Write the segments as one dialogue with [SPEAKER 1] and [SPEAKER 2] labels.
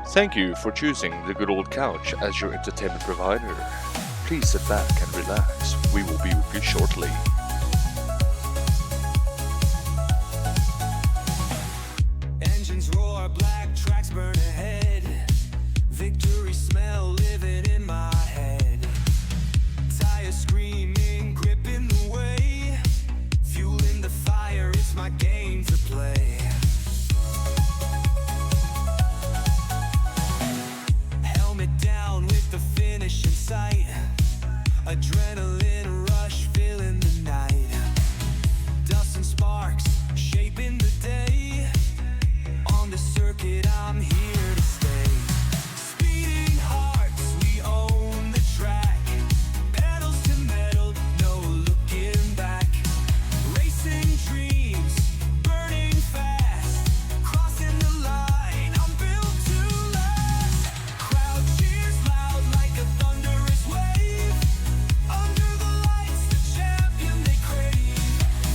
[SPEAKER 1] Thank you for choosing the good old couch as your entertainment provider. Please sit back and relax. We will be with you shortly.
[SPEAKER 2] Engines roar, black tracks burn ahead. Victory smell living in my head. Tires screaming, gripping the way. Fueling the fire, it's my game to play. Helmet down with the finish in sight. Adrenaline rush filling the night. Dust and sparks shaping the day. On the circuit I'm here to stay. Speeding hearts, we own the track. Pedals to metal, no looking back. Racing dreams, burning fast. Crossing the line, I'm built to last. Crowd cheers loud like a thunderous wave. Under the lights, the champion they crave.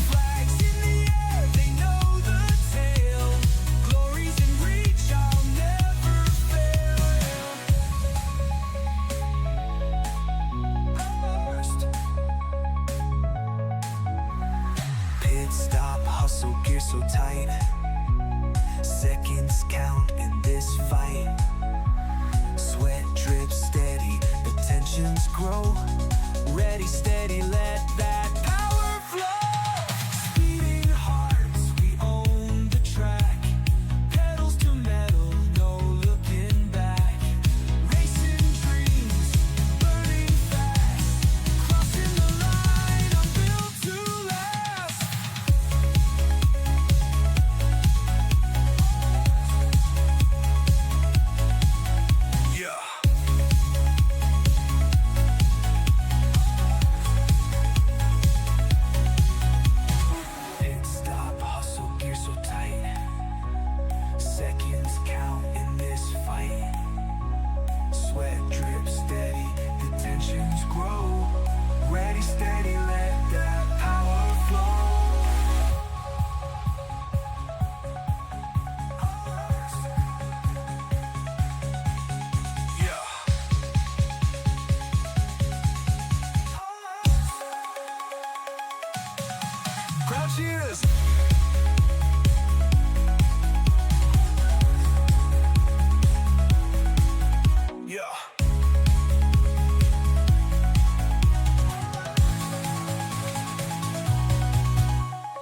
[SPEAKER 2] Flags in the air, they know the tale. Glory's in reach, I'll never fail. First. Pit stop, hustle, gear so tight. Seconds count in this fight. Sweat drips steady, the tensions grow. Ready, steady, let that power flow. Speeding hearts, we own the track. Pedals to metal, no looking back. Racing dreams, burning fast. Crossing the line, I'm built to last. Yeah. Pit stop, hustle, gear so tight. Seconds count in this fight. Sweat drips steady, the tensions grow. Ready, steady, let that power flow. Yeah. Crowd cheers. Yeah.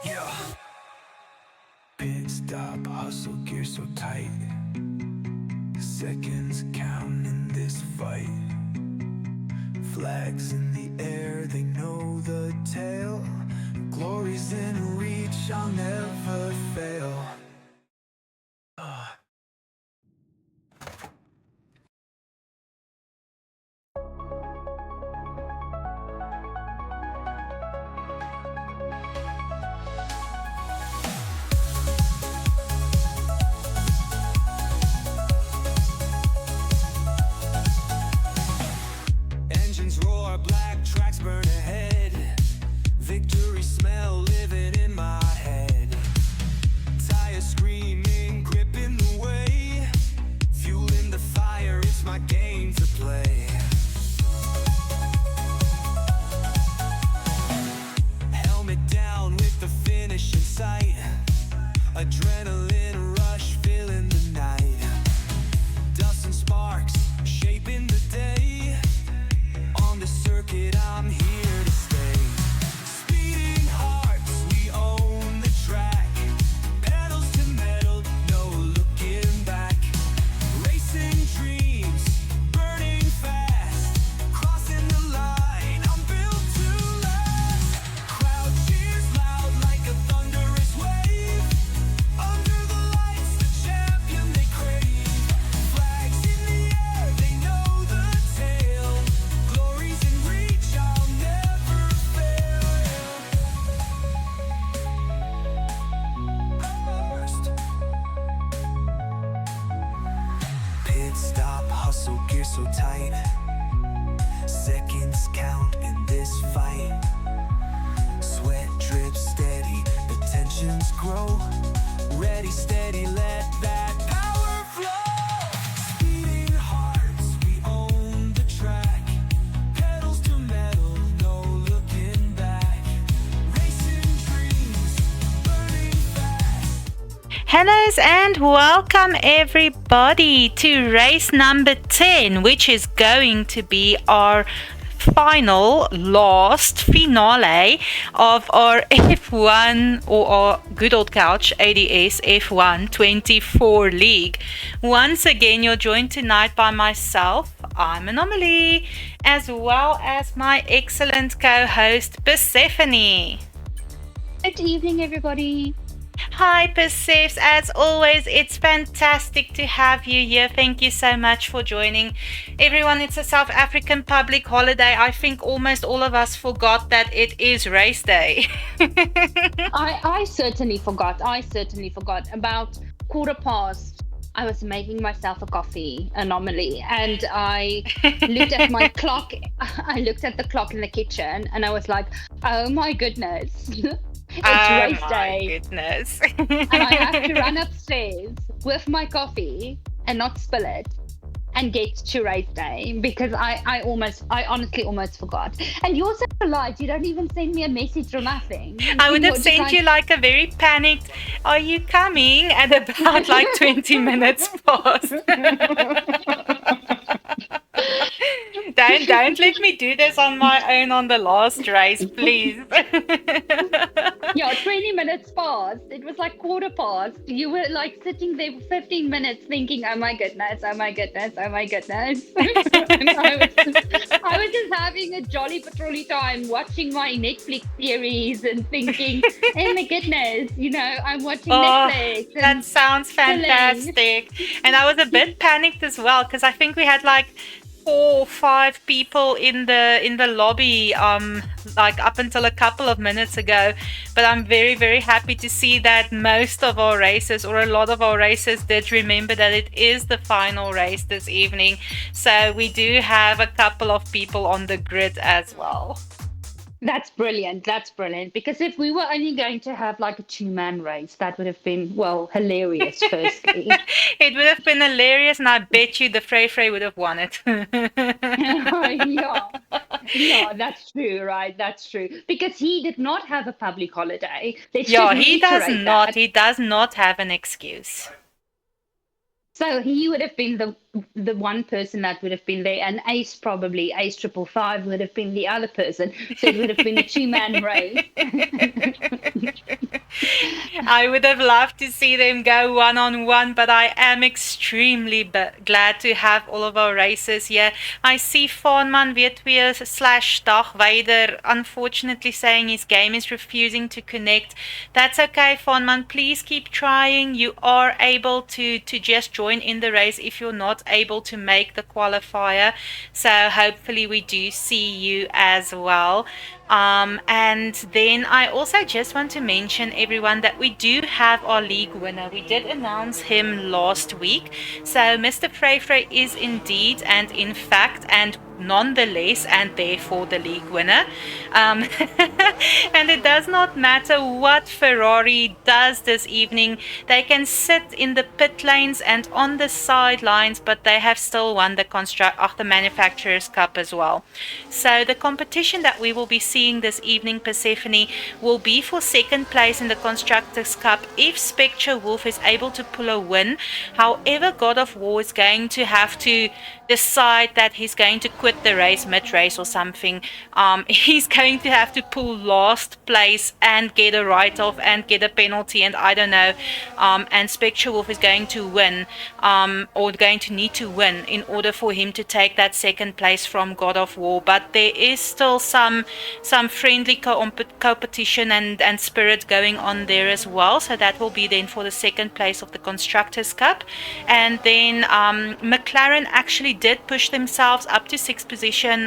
[SPEAKER 2] Yeah. Pit stop, hustle, gear so tight. Seconds count in this fight. Flags in the air, they know the tale. Glory's in reach, I'll never fail. Engines roar, black tracks burn ahead. Victory smell living in my head. Tires screaming, gripping the way. Fueling the fire, it's my game to play. Helmet down with the finish in sight. Adrenaline rush filling the night. Dust and sparks shaping the day. On the circuit I'm here to stay. Speeding hearts, we own the track. Pedals to metal, no looking back. Racing dreams, burning fast. Crossing the line, I'm built to last. Crowd cheers loud like a thunderous wave. Under the lights, the champion they crave. Flags in the air, they know the tale. Glory's in reach, I'll never fail. First. Pit stop, hustle, gear so tight. Seconds count in this fight. Sweat drips steady, the tensions grow. Ready, steady, let that power flow.
[SPEAKER 3] Hellos and welcome everybody to race number 10, which is going to be our last finale of our F1 or our good old couch ADS F1 24 league. Once again, you're joined tonight by myself, I'm Anomaly, as well as my excellent co-host Persephone.
[SPEAKER 4] Good evening, everybody.
[SPEAKER 3] Hi, Persephs. As always, it's fantastic to have you here. Thank you so much for joining. Everyone, it's a South African public holiday. I think almost all of us forgot that it is race day.
[SPEAKER 4] I certainly forgot. About 1:15. I was making myself a coffee, Anomaly, and I looked at my clock. I looked at the clock in the kitchen, and I was like, "Oh my goodness." It's race day.
[SPEAKER 3] Goodness.
[SPEAKER 4] And I have to run upstairs with my coffee and not spill it and get to race day because I honestly almost forgot. And you're so polite, you don't even send me a message or nothing.
[SPEAKER 3] I would have sent you like a very panicked, "Are you coming?" at about like 20 minutes past. Don't let me do this on my own on the last race, please.
[SPEAKER 4] Yeah, 20 minutes past. It was like 1:15. You were like sitting there for 15 minutes thinking, oh my goodness. And I was just having a jolly patrolly time watching my Netflix series and thinking, oh my goodness, I'm watching Netflix.
[SPEAKER 3] That sounds fantastic. And I was a bit panicked as well because I think we had like 4 or 5 people in the lobby like up until a couple of minutes ago, but I'm very, very happy to see that most of our races, or a lot of our races, did remember that it is the final race this evening. So we do have a couple of people on the grid as well.
[SPEAKER 4] That's brilliant. Because if we were only going to have like a 2-man race, that would have been, well, hilarious, firstly.
[SPEAKER 3] It would have been hilarious, and I bet you the Frey would have won it.
[SPEAKER 4] Yeah, that's true, right? That's true. Because he did not have a public holiday.
[SPEAKER 3] He does not. He does not have an excuse.
[SPEAKER 4] So he would have been the one person that would have been there, and Ace 555 would have been the other person. So it would have been a 2-man race.
[SPEAKER 3] I would have loved to see them go 1-on-1, but I am extremely glad to have all of our races here. I see Faanman W2/Dagwyder unfortunately saying his game is refusing to connect. That's okay, Faanman. Please keep trying. You are able to just join in the race if you're not able to make the qualifier. So hopefully we do see you as well. And then I also just want to mention, everyone, that we do have our league winner. We did announce him last week. So Mr. Frey is indeed and in fact and nonetheless and therefore the league winner. And it does not matter what Ferrari does this evening. They can sit in the pit lanes and on the sidelines, but they have still won the Manufacturers' Cup as well. So the competition that we will be seeing this evening, Persephone, will be for second place in the Constructors' Cup if Spectre Wolf is able to pull a win. However, God of War is going to have to decide that he's going to quit the race mid-race or something. He's going to have to pull last place and get a write-off and get a penalty, and I don't know. And Spectre Wolf is going to win, or going to need to win in order for him to take that second place from God of War. But there is still some friendly competition and spirit going on there as well. So that will be then for the second place of the Constructors' Cup. And then McLaren actually did push themselves up to 6th position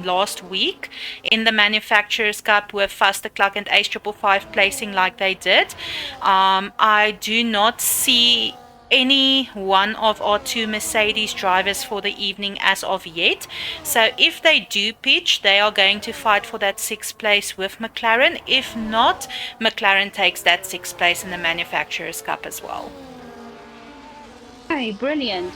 [SPEAKER 3] last week in the Manufacturers' Cup with Faster Clark and Ace 555 placing like they did. I do not see any one of our 2 Mercedes drivers for the evening as of yet. So if they do pitch, they are going to fight for that 6th place with McLaren. If not, McLaren takes that 6th place in the Manufacturers' Cup as well.
[SPEAKER 4] Okay, brilliant.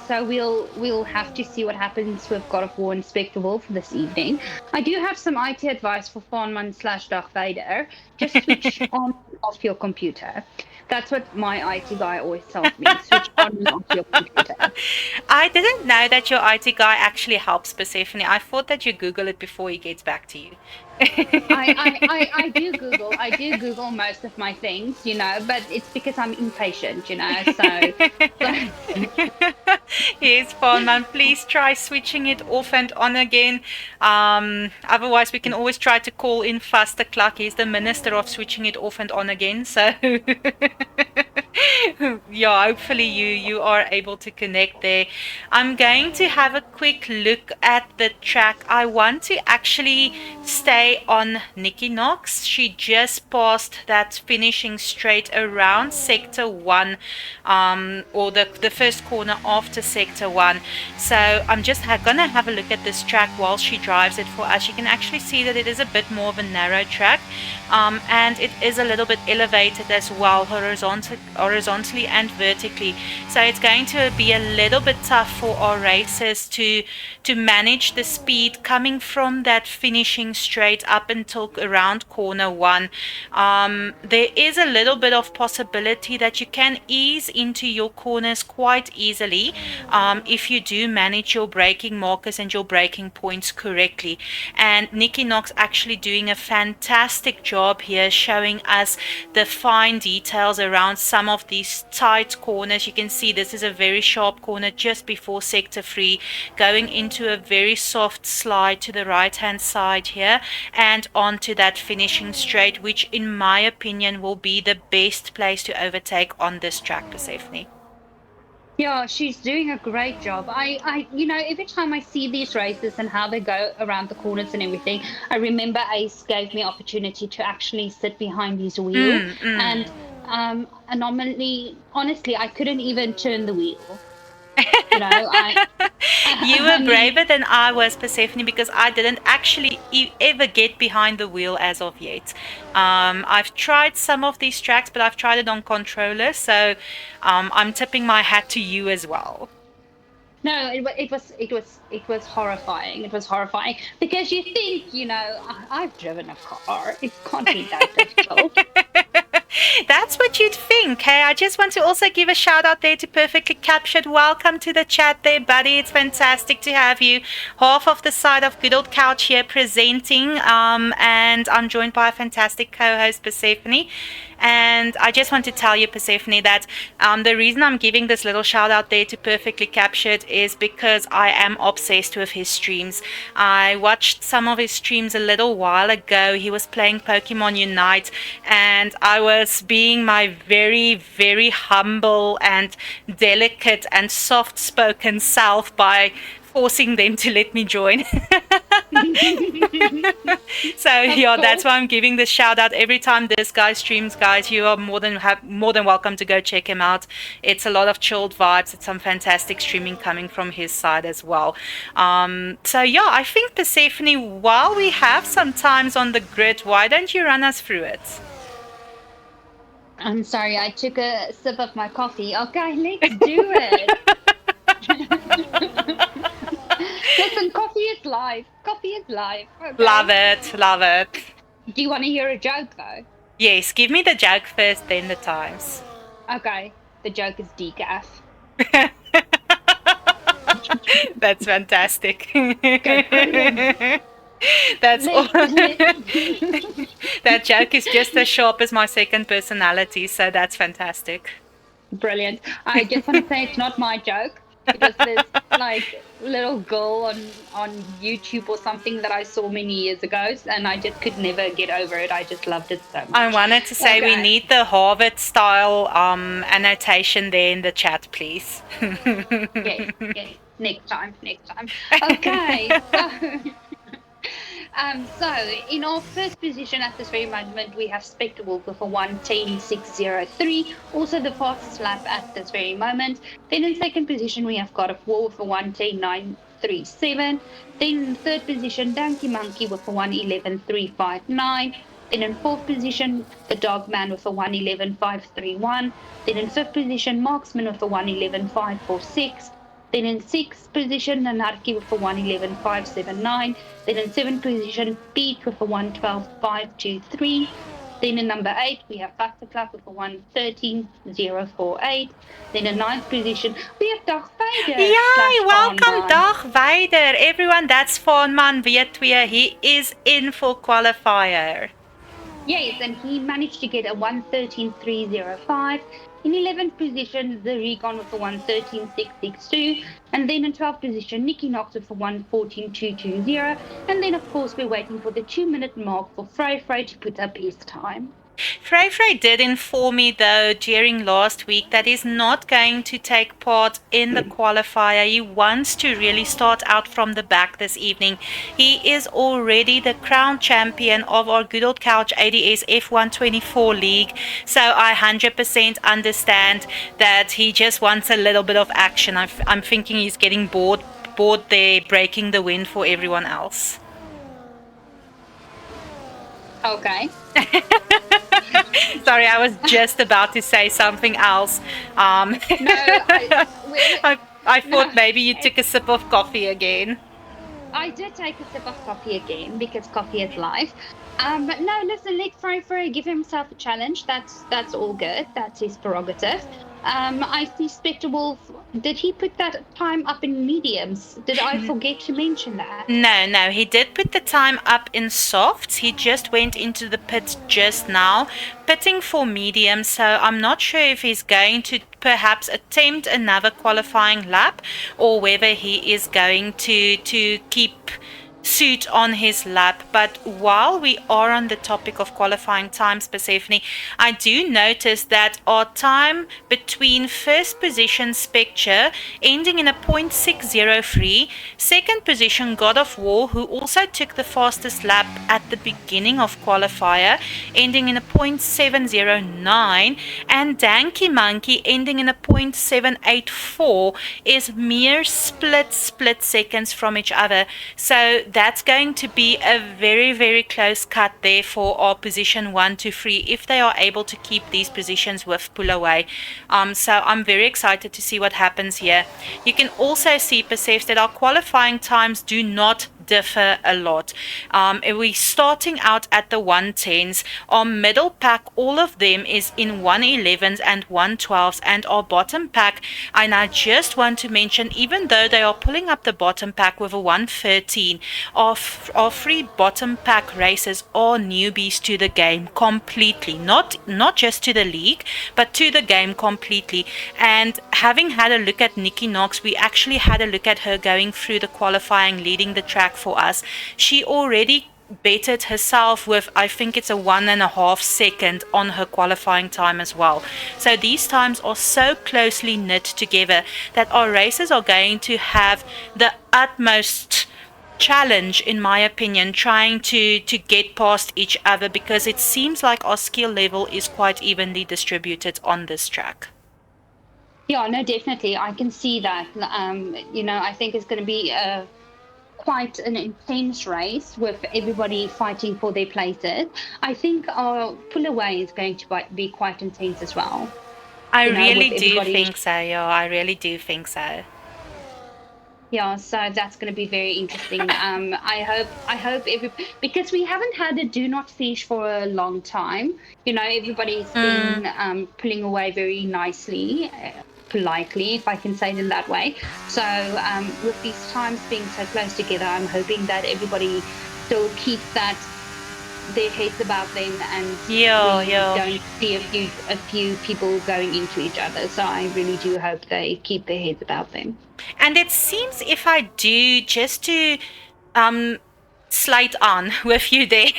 [SPEAKER 4] So we'll have to see what happens with God of War and Spectre Wolf this evening. I do have some IT advice for Faanman/Dagwyder. Just switch on off your computer. That's what my IT guy always tells me. Switch on and off your computer.
[SPEAKER 3] I didn't know that your IT guy actually helps Persephone. I thought that you Google it before he gets back to you.
[SPEAKER 4] I do Google. I do Google most of my things, but it's because I'm impatient, so
[SPEAKER 3] Yes, Farman, please try switching it off and on again. Otherwise, we can always try to call in Faster Clark. He's the minister of switching it off and on again. So, yeah, hopefully you are able to connect there. I'm going to have a quick look at the track. I want to actually stay on Nikki Knox. She just passed that finishing straight around sector 1, or the first corner after sector 1. So I'm just gonna have a look at this track while she drives it for us. You can actually see that it is a bit more of a narrow track, and it is a little bit elevated as well, horizontally and vertically. So it's going to be a little bit tough for our racers to manage the speed coming from that finishing straight up until around corner 1. There is a little bit of possibility that you can ease into your corners quite easily if you do manage your braking markers and your braking points correctly. And Nikki Knox actually doing a fantastic job here, showing us the fine details around some of these tight corners. You can see this is a very sharp corner just before sector 3, going into a very soft slide to the right hand side here and onto that finishing straight, which in my opinion will be the best place to overtake on this track, Persephone.
[SPEAKER 4] Yeah, she's doing a great job. Every time I see these races and how they go around the corners and everything, I remember Ace gave me opportunity to actually sit behind his wheel, and anomaly, honestly, I couldn't even turn the wheel.
[SPEAKER 3] You were braver than I was, Persephone, because I didn't actually ever get behind the wheel as of yet. I've tried some of these tracks, but I've tried it on controller, so I'm tipping my hat to you as well.
[SPEAKER 4] No, it was horrifying. It was horrifying because you think, I've driven a car. It can't be that difficult.
[SPEAKER 3] That's what you'd think, hey? I just want to also give a shout out there to Perfectly Captured. Welcome to the chat there, buddy. It's fantastic to have you. Half of the side of Good Old Couch here presenting, and I'm joined by a fantastic co-host, Persephone. And I just want to tell you, Persephone, that the reason I'm giving this little shout out there to Perfectly Captured is because I am obsessed with his streams. I watched some of his streams a little while ago. He was playing Pokemon Unite, and I was being my very, very humble and delicate and soft-spoken self by forcing them to let me join. So yeah, that's why I'm giving this shout out every time this guy streams. Guys, you are more than welcome to go check him out. It's a lot of chilled vibes. It's some fantastic streaming coming from his side as well. So yeah, I think, Persephone, while we have some times on the grid, why don't you run us through it?
[SPEAKER 4] I'm sorry, I took a sip of my coffee. Okay, let's do it. Listen, coffee is life. Coffee is life. Okay?
[SPEAKER 3] Love it. Love it.
[SPEAKER 4] Do you want to hear a joke, though?
[SPEAKER 3] Yes, give me the joke first, then the times.
[SPEAKER 4] Okay, the joke is decaf.
[SPEAKER 3] That's fantastic.
[SPEAKER 4] Okay,
[SPEAKER 3] That's all. That joke is just as sharp as my second personality, so that's fantastic.
[SPEAKER 4] Brilliant. I just want to say it's not my joke. It was this like little girl on YouTube or something that I saw many years ago, and I just could never get over it. I just loved it so much.
[SPEAKER 3] I wanted to say we need the Harvard style annotation there in the chat, please.
[SPEAKER 4] Yes. Next time. Okay. So in our first position at this very moment, we have Spectre Wolf with a 1:10.603, also the fastest lap at this very moment. Then in second position, we have God of War with a 1:10.937. Then in third position, Donkey Monkey with a 1:11.359. Then in fourth position, the Dogman with a 1:11.531. Then in fifth position, Marksman with a 1:11.546. Then in sixth position, Nanarki with a 1:11.579. Then in seventh position, Beat with a 1:12.523. Then in number 8, we have Factor Club with a 1:13.048. Then in ninth position, we have Dag Vader.
[SPEAKER 3] Yay, welcome
[SPEAKER 4] Vaanman.
[SPEAKER 3] Dag Vader. Everyone, that's Vaanman W2. He is in for qualifier.
[SPEAKER 4] Yes, and he managed to get a 1:13.305. In 11th position, the Recon with a 1:13.662. And then in 12th position, Nikki Knox with a 1:14.220. And then, of course, we're waiting for the 2-minute mark for Frey to put up his time.
[SPEAKER 3] Frey did inform me, though, during last week that he's not going to take part in the qualifier. He wants to really start out from the back this evening. He is already the crown champion of our good old couch ADS F1 24 league. So I 100% understand that he just wants a little bit of action. I'm thinking he's getting bored there, breaking the wind for everyone else.
[SPEAKER 4] Okay.
[SPEAKER 3] Sorry, I was just about to say something else.
[SPEAKER 4] No,
[SPEAKER 3] I thought maybe you took a sip of coffee again.
[SPEAKER 4] I did take a sip of coffee again because coffee is life. But no, listen, let Frey give himself a challenge. That's all good. That's his prerogative. I see Spectable. Did he put that time up in mediums? Did I forget to mention that?
[SPEAKER 3] No, he did put the time up in softs. He just went into the pit just now, pitting for medium. So I'm not sure if he's going to perhaps attempt another qualifying lap or whether he is going to keep suit on his lap. But while we are on the topic of qualifying times, Persephone, I do notice that our time between first position Spectre ending in a 0.603, second position God of War, who also took the fastest lap at the beginning of qualifier, ending in a 0.709, and Danky Monkey ending in a 0.784 is mere split seconds from each other. So that's going to be a very, very close cut there for our position 1 to 3 if they are able to keep these positions with pull away. So I'm very excited to see what happens here. You can also see, Persephs, that our qualifying times do not differ a lot. We're starting out at the 110s. Our middle pack, all of them is in 111s and 112s, and our bottom pack, and I just want to mention, even though they are pulling up the bottom pack with a 113, our three bottom pack races are newbies to the game completely, not just to the league, but to the game completely. And having had a look at Nikki Knox, we actually had a look at her going through the qualifying, leading the track for us. She already bettered herself with, I think it's a 1.5 second on her qualifying time as well. So these times are so closely knit together that our races are going to have the utmost challenge, in my opinion, trying to get past each other, because it seems like our skill level is quite evenly distributed on this track.
[SPEAKER 4] Yeah, no, definitely. I can see that. I think it's going to be quite an intense race with everybody fighting for their places. I think our pull away is going to be quite intense as well.
[SPEAKER 3] I really do think so. Yeah, I really do think so.
[SPEAKER 4] Yeah, so that's going to be very interesting. I hope because we haven't had a do not fish for a long time. Everybody's been pulling away very nicely. Politely, if I can say it in that way. So with these times being so close together, I'm hoping that everybody still keeps their heads above them, and we don't see a few people going into each other. So I really do hope they keep their heads above them.
[SPEAKER 3] And it seems, if I do, just to slide on with you there.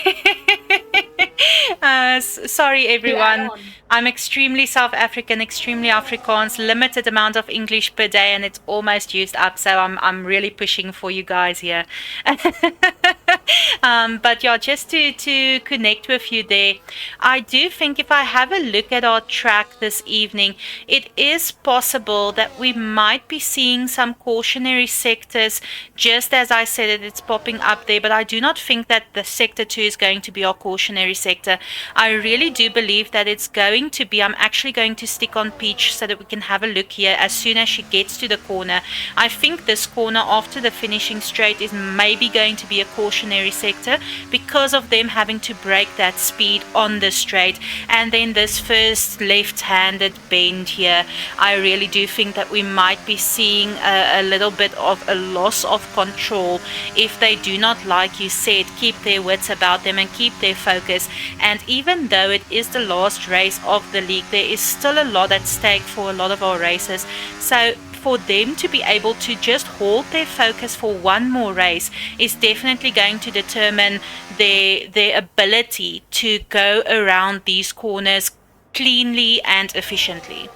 [SPEAKER 3] Sorry everyone, I'm extremely South African, extremely Afrikaans, limited amount of English per day, and it's almost used up, so I'm really pushing for you guys here. But yeah, just to connect with you there, I do think if I have a look at our track this evening, it is possible that we might be seeing some cautionary sectors, just as I said it's popping up there, but I do not think that the sector 2 is going to be our cautionary sector. I really do believe that it's going going to be, I'm actually going to stick on Peach so that we can have a look here as soon as she gets to the corner. I think this corner after the finishing straight is maybe going to be a cautionary sector because of them having to break that speed on the straight. And then this first left-handed bend here, I really do think that we might be seeing a little bit of a loss of control if they do not, like you said, keep their wits about them and keep their focus. And even though it is the last race of the league, there is still a lot at stake for a lot of our races. So for them to be able to just hold their focus for one more race is definitely going to determine their ability to go around these corners cleanly and efficiently.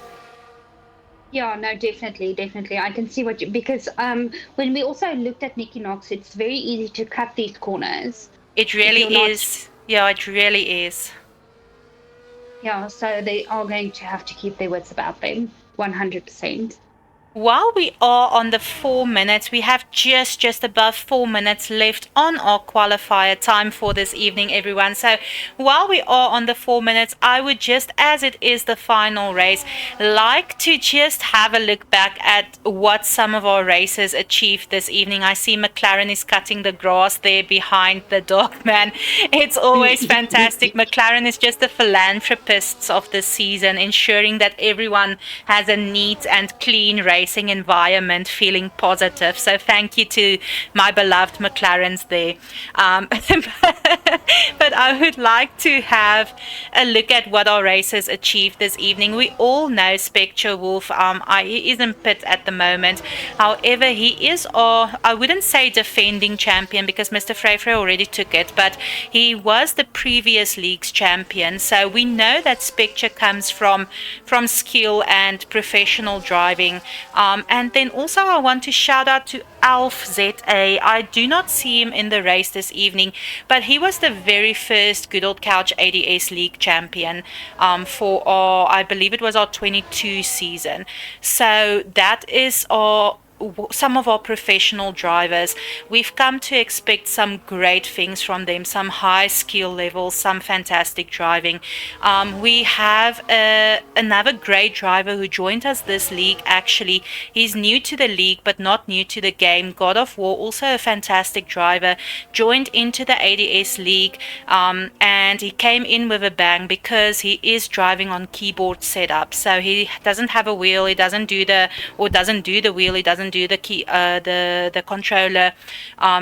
[SPEAKER 4] Yeah, no, definitely, definitely. I can see what you, because when we also looked at Nikki Knox, it's very easy to cut these corners.
[SPEAKER 3] It really is. Yeah, it really is.
[SPEAKER 4] Yeah, so they are going to have to keep their wits about them, 100%.
[SPEAKER 3] While we are on the 4 minutes, we have just above 4 minutes left on our qualifier time for this evening, everyone. So while we are on the 4 minutes, I would just, as it is the final race, like to just have a look back at what some of our racers achieved this evening. I see McLaren is cutting the grass there behind the dog man. It's always fantastic. McLaren is just the philanthropists of the season, ensuring that everyone has a neat and clean racing environment, feeling positive. So thank you to my beloved McLarens there. But I would like to have a look at what our racers achieved this evening. We all know Spectre Wolf. He is in pit at the moment. However, he is I wouldn't say defending champion because Mr. Freyfrey already took it, but he was the previous league's champion. So we know that Spectre comes from skill and professional driving. And then also I want to shout out to Alf ZA. I do not see him in the race this evening, but he was the very first Good Old Couch ADS League champion for I believe it was our 22 season. So that is some of our professional drivers. We've come to expect some great things from them, some high skill levels, some fantastic driving. We have another great driver who joined us this league. Actually, he's new to the league but not new to the game. God of War, also a fantastic driver, joined into the ADS league, and he came in with a bang because he is driving on keyboard setup. So he doesn't have a wheel, he doesn't do the wheel, he doesn't do the key, the controller.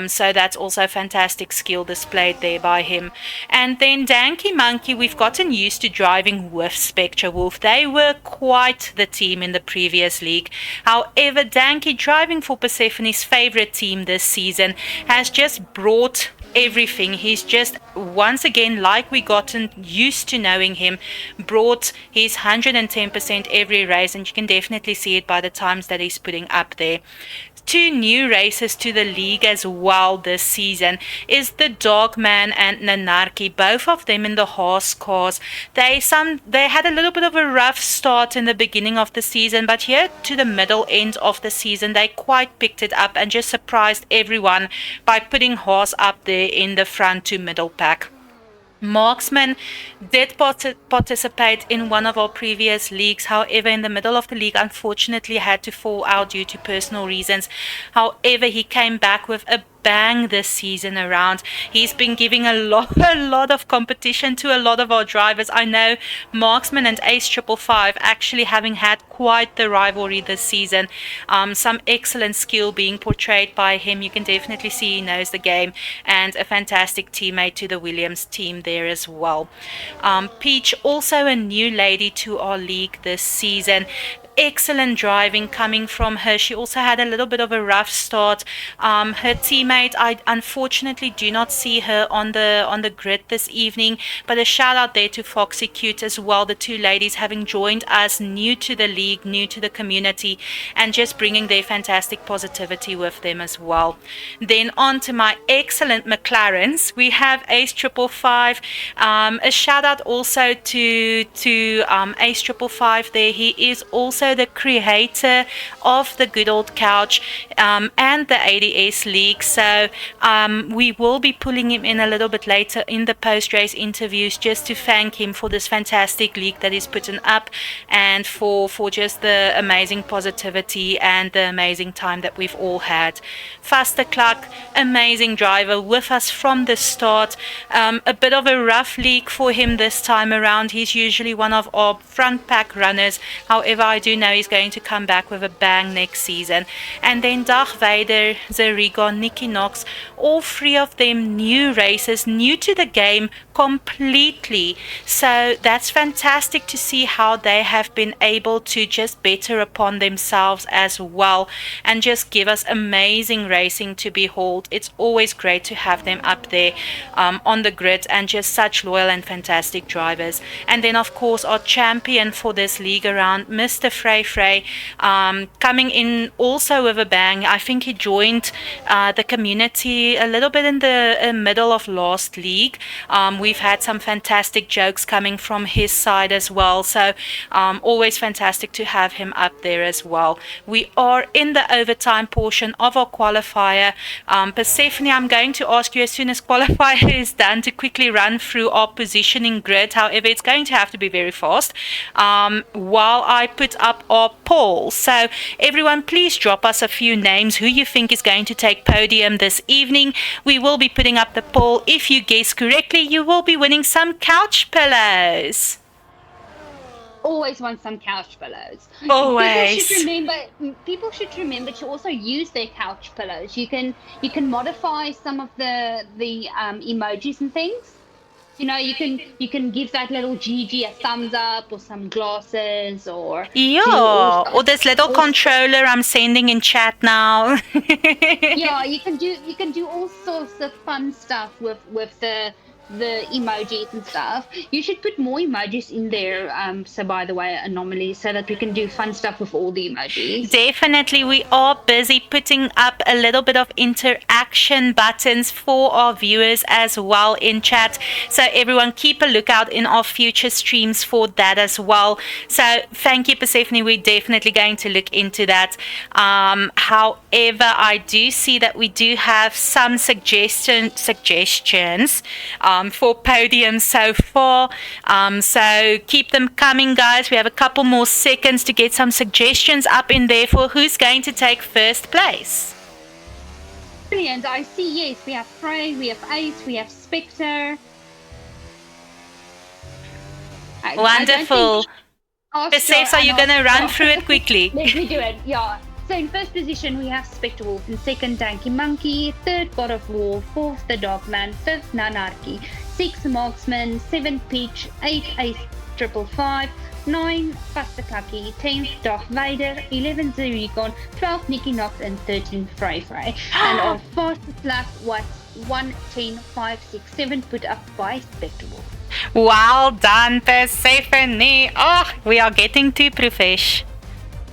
[SPEAKER 3] So that's also fantastic skill displayed there by him. And then Danky Monkey, we've gotten used to driving with Spectre Wolf. They were quite the team in the previous league. However, Danky, driving for Persephone's favorite team this season, has just brought everything. He's just, once again, like we gotten used to knowing him, brought his 110% every race, and you can definitely see it by the times that he's putting up there. Two new races to the league as well this season is the Dogman and Nanarki, both of them in the Haas cars. They had a little bit of a rough start in the beginning of the season, but here to the middle end of the season they quite picked it up and just surprised everyone by putting Haas up there in the front to middle pack. Marksman did participate in one of our previous leagues. However, in the middle of the league, unfortunately had to fall out due to personal reasons. However, he came back with a bang this season around. He's been giving a lot of competition to a lot of our drivers. I know Marksman and Ace 555 actually having had quite the rivalry this season. Some excellent skill being portrayed by him. You can definitely see he knows the game, and a fantastic teammate to the Williams team there as well. Peach, also a new lady to our league this season. Excellent driving coming from her. She also had a little bit of a rough start. Her teammate, I unfortunately do not see her on the grid this evening, but a shout out there to Foxy Cute as well. The two ladies having joined us, new to the league, new to the community, and just bringing their fantastic positivity with them as well. Then on to my excellent McLarens, we have Ace 555. A shout out also to Ace 555 there. He is also also the creator of the Good Old Couch and the ADS League. So we will be pulling him in a little bit later in the post-race interviews just to thank him for this fantastic league that he's putting up and for just the amazing positivity and the amazing time that we've all had. Faster Clark, amazing driver with us from the start. A bit of a rough league for him this time around. He's usually one of our front pack runners. However, I do know he's going to come back with a bang next season. And then Dag Weider, Zariga, Nicky Knox, all three of them new racers, new to the game completely. So that's fantastic to see how they have been able to just better upon themselves as well and just give us amazing racing to behold. It's always great to have them up there on the grid and just such loyal and fantastic drivers. And then of course our champion for this league around, Mr. Frey, coming in also with a bang. I think he joined the community a little bit in the middle of last league. We've had some fantastic jokes coming from his side as well, so always fantastic to have him up there as well. We are in the overtime portion of our qualifier. Persephone, I'm going to ask you as soon as qualifier is done to quickly run through our positioning grid. However, it's going to have to be very fast while I put up our poll. So everyone, please drop us a few names who you think is going to take podium this evening. We will be putting up the poll. If you guess correctly, you will be winning some couch pillows.
[SPEAKER 4] Always want some couch pillows.
[SPEAKER 3] Always.
[SPEAKER 4] People should remember to also use their couch pillows. You can modify some of the emojis and things. You know, you can give that little Gigi a thumbs up or some glasses or
[SPEAKER 3] or this little controller I'm sending in chat now.
[SPEAKER 4] Yeah, you can do all sorts of fun stuff with the emojis and stuff. You should put more emojis in there, so by the way, Anomaly, so that we can do fun stuff with all the emojis.
[SPEAKER 3] Definitely, we are busy putting up a little bit of interaction buttons for our viewers as well in chat. So everyone keep a lookout in our future streams for that as well. So thank you, Persephone. We're definitely going to look into that. However, I do see that we do have some suggestions for podiums so far. So keep them coming, guys. We have a couple more seconds to get some suggestions up in there for who's going to take first place.
[SPEAKER 4] Brilliant. I see, yes, we have Frey, we have Ace, we have Spectre.
[SPEAKER 3] Wonderful. Persephone, are you going to run through it quickly?
[SPEAKER 4] Let me do it, yeah. So in first position we have Spectre Wolf, in second Danky Monkey, third God of War, fourth the Dogman, fifth Nanarchy, sixth Marksman, seventh Peach, 8th Ace 555, 9 Pastakaki, 10th Darth Vader, 11th Zericon, 12th Nicky Knox and 13th Frey. And our fastest lap was 1:10.567 put up by Spectre Wolf.
[SPEAKER 3] Well done, Persephone. Oh, we are getting too profesh.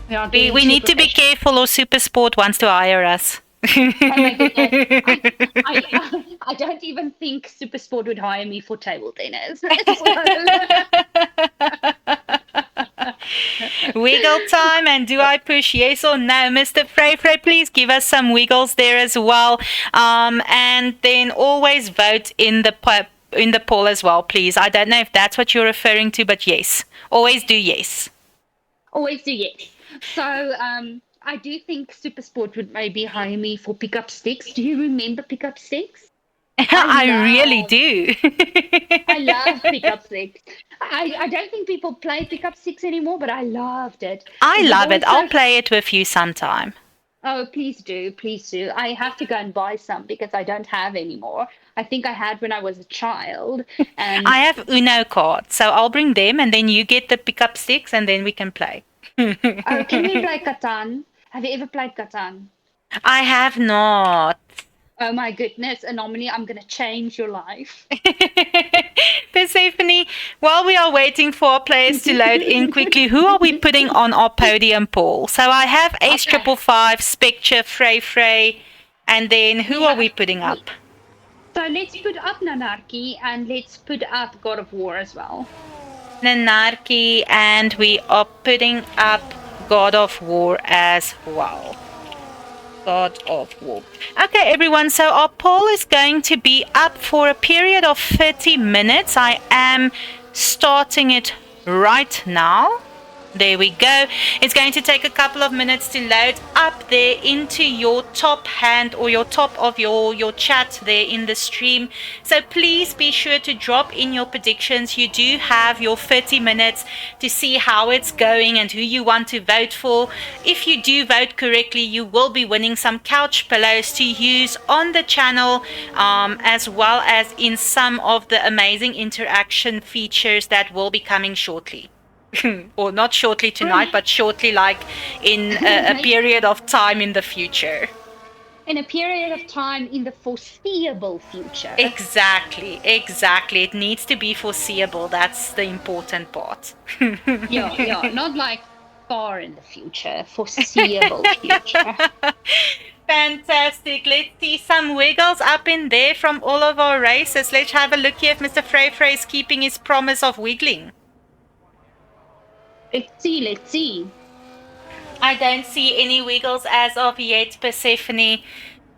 [SPEAKER 3] We need to be careful or Supersport wants to hire us.
[SPEAKER 4] Oh my goodness. I don't even think Supersport would hire me for table tennis.
[SPEAKER 3] Wiggle time, and do I push yes or no? Mr. Frey, please give us some wiggles there as well. And then always vote in the poll as well, please. I don't know if that's what you're referring to, but yes. Always do yes.
[SPEAKER 4] Always do yes. So I do think Supersport would maybe hire me for pickup sticks. Do you remember pickup sticks?
[SPEAKER 3] I really do.
[SPEAKER 4] I love pickup sticks. I don't think people play pickup sticks anymore, but I loved it.
[SPEAKER 3] I love it. I'll play it with you sometime.
[SPEAKER 4] Oh, please do. Please do. I have to go and buy some because I don't have any more. I think I had when I was a child. And
[SPEAKER 3] I have Uno cards, so I'll bring them and then you get the pickup sticks and then we can play.
[SPEAKER 4] Oh, can we play Catan? Have you ever played Catan?
[SPEAKER 3] I have not.
[SPEAKER 4] Oh my goodness, Anomaly, I'm going to change your life.
[SPEAKER 3] Persephone, while we are waiting for our players to load in quickly, who are we putting on our podium poll? So I have Ace 555, Spectre, Frey, and then who are we putting up?
[SPEAKER 4] So let's put up Nanarchy and let's put up God of War as well.
[SPEAKER 3] Nanarchy, and we are putting up God of War as well. God of War. Okay, everyone, so our poll is going to be up for a period of 30 minutes. I am starting it right now. There we go. It's going to take a couple of minutes to load up there into your top hand or your top of your chat there in the stream. So please be sure to drop in your predictions. You do have your 30 minutes to see how it's going and who you want to vote for. If you do vote correctly, you will be winning some couch pillows to use on the channel, as well as in some of the amazing interaction features that will be coming shortly. Or not shortly tonight, but shortly, like in a period of time in the future.
[SPEAKER 4] In a period of time in the foreseeable future.
[SPEAKER 3] Exactly. It needs to be foreseeable. That's the important part.
[SPEAKER 4] Yeah, not like far in the future, foreseeable future.
[SPEAKER 3] Fantastic. Let's see some wiggles up in there from all of our races. Let's have a look here if Mr. Frey is keeping his promise of wiggling.
[SPEAKER 4] Let's see.
[SPEAKER 3] I don't see any wiggles as of yet, Persephone.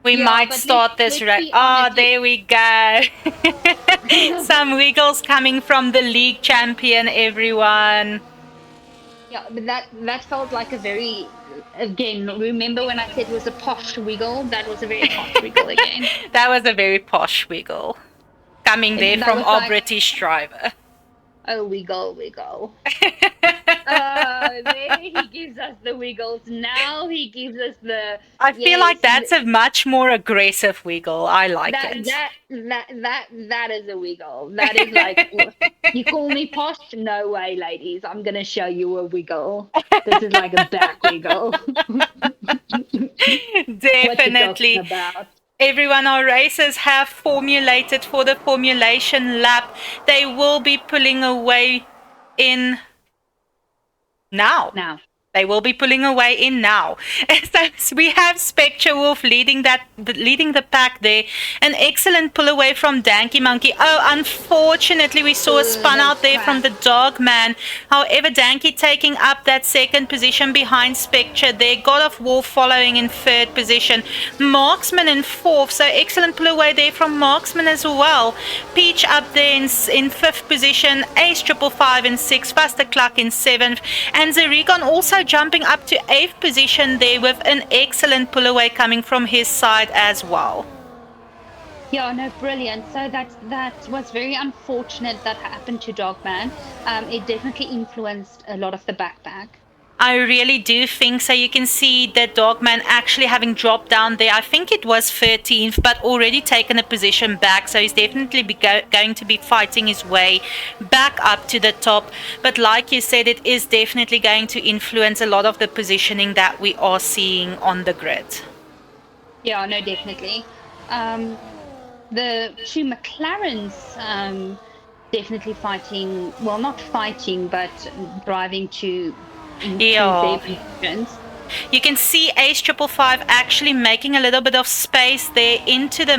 [SPEAKER 3] We might start this right. Oh, there we go. Some wiggles coming from the league champion, everyone.
[SPEAKER 4] Yeah, but that felt like a very, again, remember when I said it was a posh wiggle? That was a very posh wiggle again.
[SPEAKER 3] That was a very posh wiggle. Coming there from our British driver.
[SPEAKER 4] Oh, wiggle. There he gives us the wiggles. Now he gives us the.
[SPEAKER 3] I feel like that's a much more aggressive wiggle. I like it.
[SPEAKER 4] That is a wiggle. That is like, you call me posh? No way, ladies. I'm gonna show you a wiggle. This is like a back wiggle.
[SPEAKER 3] Definitely.
[SPEAKER 4] What you talking about?
[SPEAKER 3] Everyone, our racers have formulated for the formulation lap. They will be pulling away in now. They will be pulling away in now. So we have Spectre Wolf leading the pack there. An excellent pull away from Danky Monkey. Oh, unfortunately, we saw a spun out there from the Dog Man. However, Danky taking up that second position behind Spectre there. God of War following in third position. Marksman in fourth. So excellent pull away there from Marksman as well. Peach up there in fifth position. Ace 555 in sixth. Faster Cluck in seventh. And Zerigon also jumping up to 8th position there with an excellent pull away coming from his side as well.
[SPEAKER 4] Yeah, no, brilliant. So that was very unfortunate that happened to Dogman. It definitely influenced a lot of the backpack.
[SPEAKER 3] I really do think so. You can see that Dogman actually having dropped down there. I think it was 13th, but already taken a position back. So he's definitely going to be fighting his way back up to the top. But like you said, it is definitely going to influence a lot of the positioning that we are seeing on the grid.
[SPEAKER 4] Yeah, no, definitely. The two McLarens definitely fighting, well, not fighting, but driving to their positions. You can see Ace 555 actually making a little bit of space there into the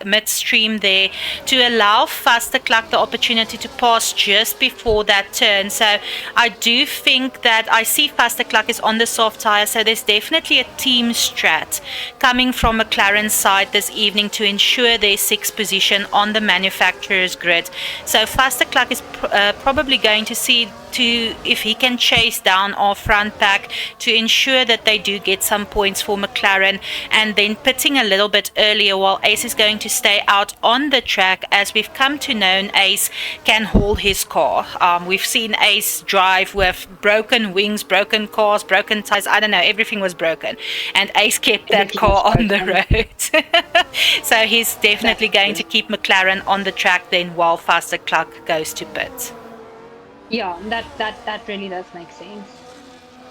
[SPEAKER 4] midstream there to allow Faster Cluck the opportunity to pass just before that turn. So I do think that I see Faster Cluck is on the soft tire, so there's definitely a team strat coming from McLaren's side this evening to ensure their sixth position on the manufacturer's grid. So Faster Cluck is probably going to see if he can chase down our front pack to ensure that they do get some points for McLaren, and then pitting a little bit earlier while Ace is going to stay out on the track. As we've come to know, Ace can haul his car. We've seen Ace drive with broken wings, broken cars, broken tires, I don't know, everything was broken, and Ace kept that car on the road. So he's definitely going to keep McLaren on the track then while Faster Cluck goes to pit. Yeah, that really does make sense.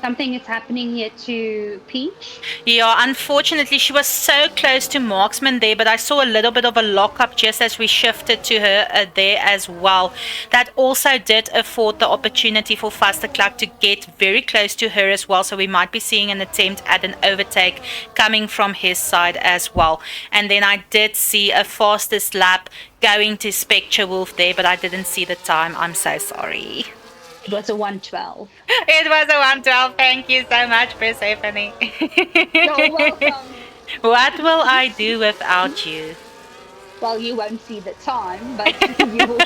[SPEAKER 4] Something is happening here to Peach.
[SPEAKER 3] Yeah, unfortunately, she was so close to Marksman there, but I saw a little bit of a lockup just as we shifted to her there as well. That also did afford the opportunity for Faster Cluck to get very close to her as well, so we might be seeing an attempt at an overtake coming from his side as well. And then I did see a fastest lap going to Spectre Wolf there, but I didn't see the time. I'm so sorry.
[SPEAKER 4] It was a 112.
[SPEAKER 3] It was a 112. Thank you so much, Persephone.
[SPEAKER 4] You're welcome.
[SPEAKER 3] What will I do without you?
[SPEAKER 4] Well, you won't see the time, but you will.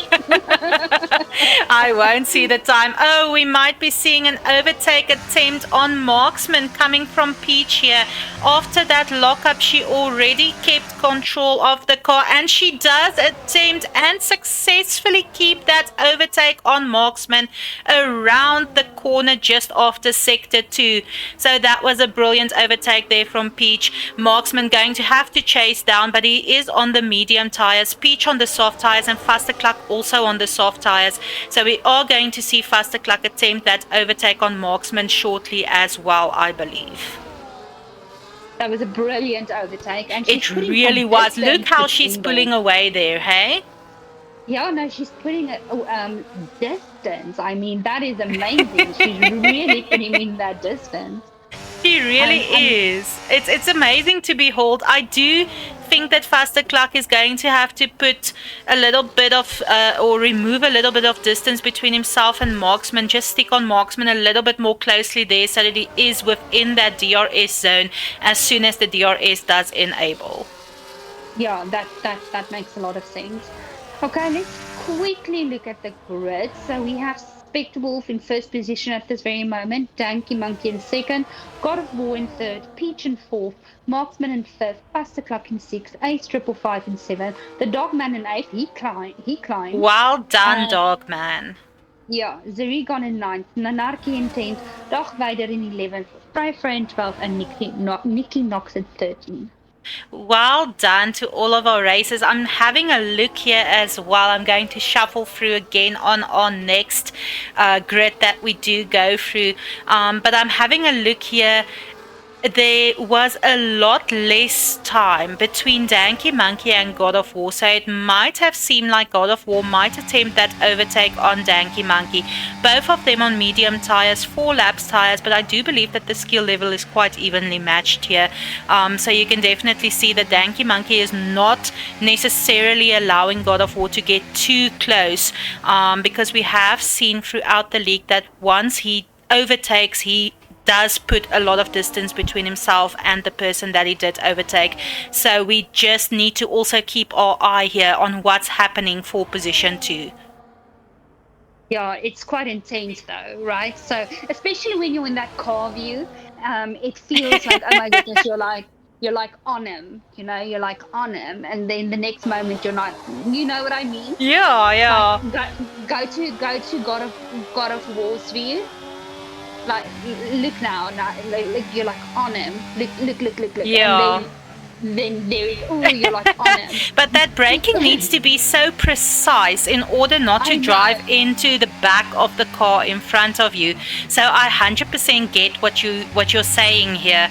[SPEAKER 3] I won't see the time. Oh, we might be seeing an overtake attempt on Marksman coming from Peach here. After that lockup, she already kept control of the car, and she does attempt and successfully keep that overtake on Marksman around the corner just after sector 2. So that was a brilliant overtake there from Peach. Marksman going to have to chase down, but he is on the medium tires, Peach on the soft tires, and Cluck also on the soft tires. So we are going to see Cluck attempt that overtake on Marksman shortly as well, I believe.
[SPEAKER 4] That was a brilliant overtake, and
[SPEAKER 3] it really was. Look how she's pulling away there, hey?
[SPEAKER 4] Yeah, no, she's putting a distance. I mean, that is amazing. She's really putting in that distance.
[SPEAKER 3] She really is. It's amazing to behold. I do think that Cluck is going to have to put a little bit of or remove a little bit of distance between himself and Marksman. Just stick on Marksman a little bit more closely there so that he is within that DRS zone as soon as the DRS does enable.
[SPEAKER 4] Yeah, that makes a lot of sense. Okay, let's quickly look at the grid. So we have Spectre Wolf in first position at this very moment, Danky Monkey in second, God of War in third, Peach in fourth, Marksman in fifth, Cluck in sixth, Ace 555 in seventh, the Dogman in eighth, he climbed.
[SPEAKER 3] Well done, Dogman.
[SPEAKER 4] Yeah, Zerigon in ninth, Nanarki in 10th, Dagweider in 11th, Fryfry in 12th, and Nikki Knox in 13th.
[SPEAKER 3] Well done to all of our races. I'm having a look here as well. I'm going to shuffle through again on our next grid that we do go through. But I'm having a look here. There was a lot less time between Danky Monkey and God of War, so it might have seemed like God of War might attempt that overtake on Danky Monkey. Both of them on medium tires, 4 laps tires, but I do believe that the skill level is quite evenly matched here. So you can definitely see that Danky Monkey is not necessarily allowing God of War to get too close, because we have seen throughout the league that once he overtakes, he does put a lot of distance between himself and the person that he did overtake. So we just need to also keep our eye here on what's happening for position 2.
[SPEAKER 4] Yeah, it's quite intense though, right? So especially when you're in that car view, it feels like, oh my goodness, you're like on him, you're like on him, and then the next moment you're not, you know what I mean?
[SPEAKER 3] Yeah.
[SPEAKER 4] Like, go to God of War's view. Like, look now, like you're like on him. Look.
[SPEAKER 3] Yeah.
[SPEAKER 4] And then there is, oh, you're like on him.
[SPEAKER 3] But that braking needs to be so precise in order not to drive into the back of the car in front of you. So I 100% get what you're saying here.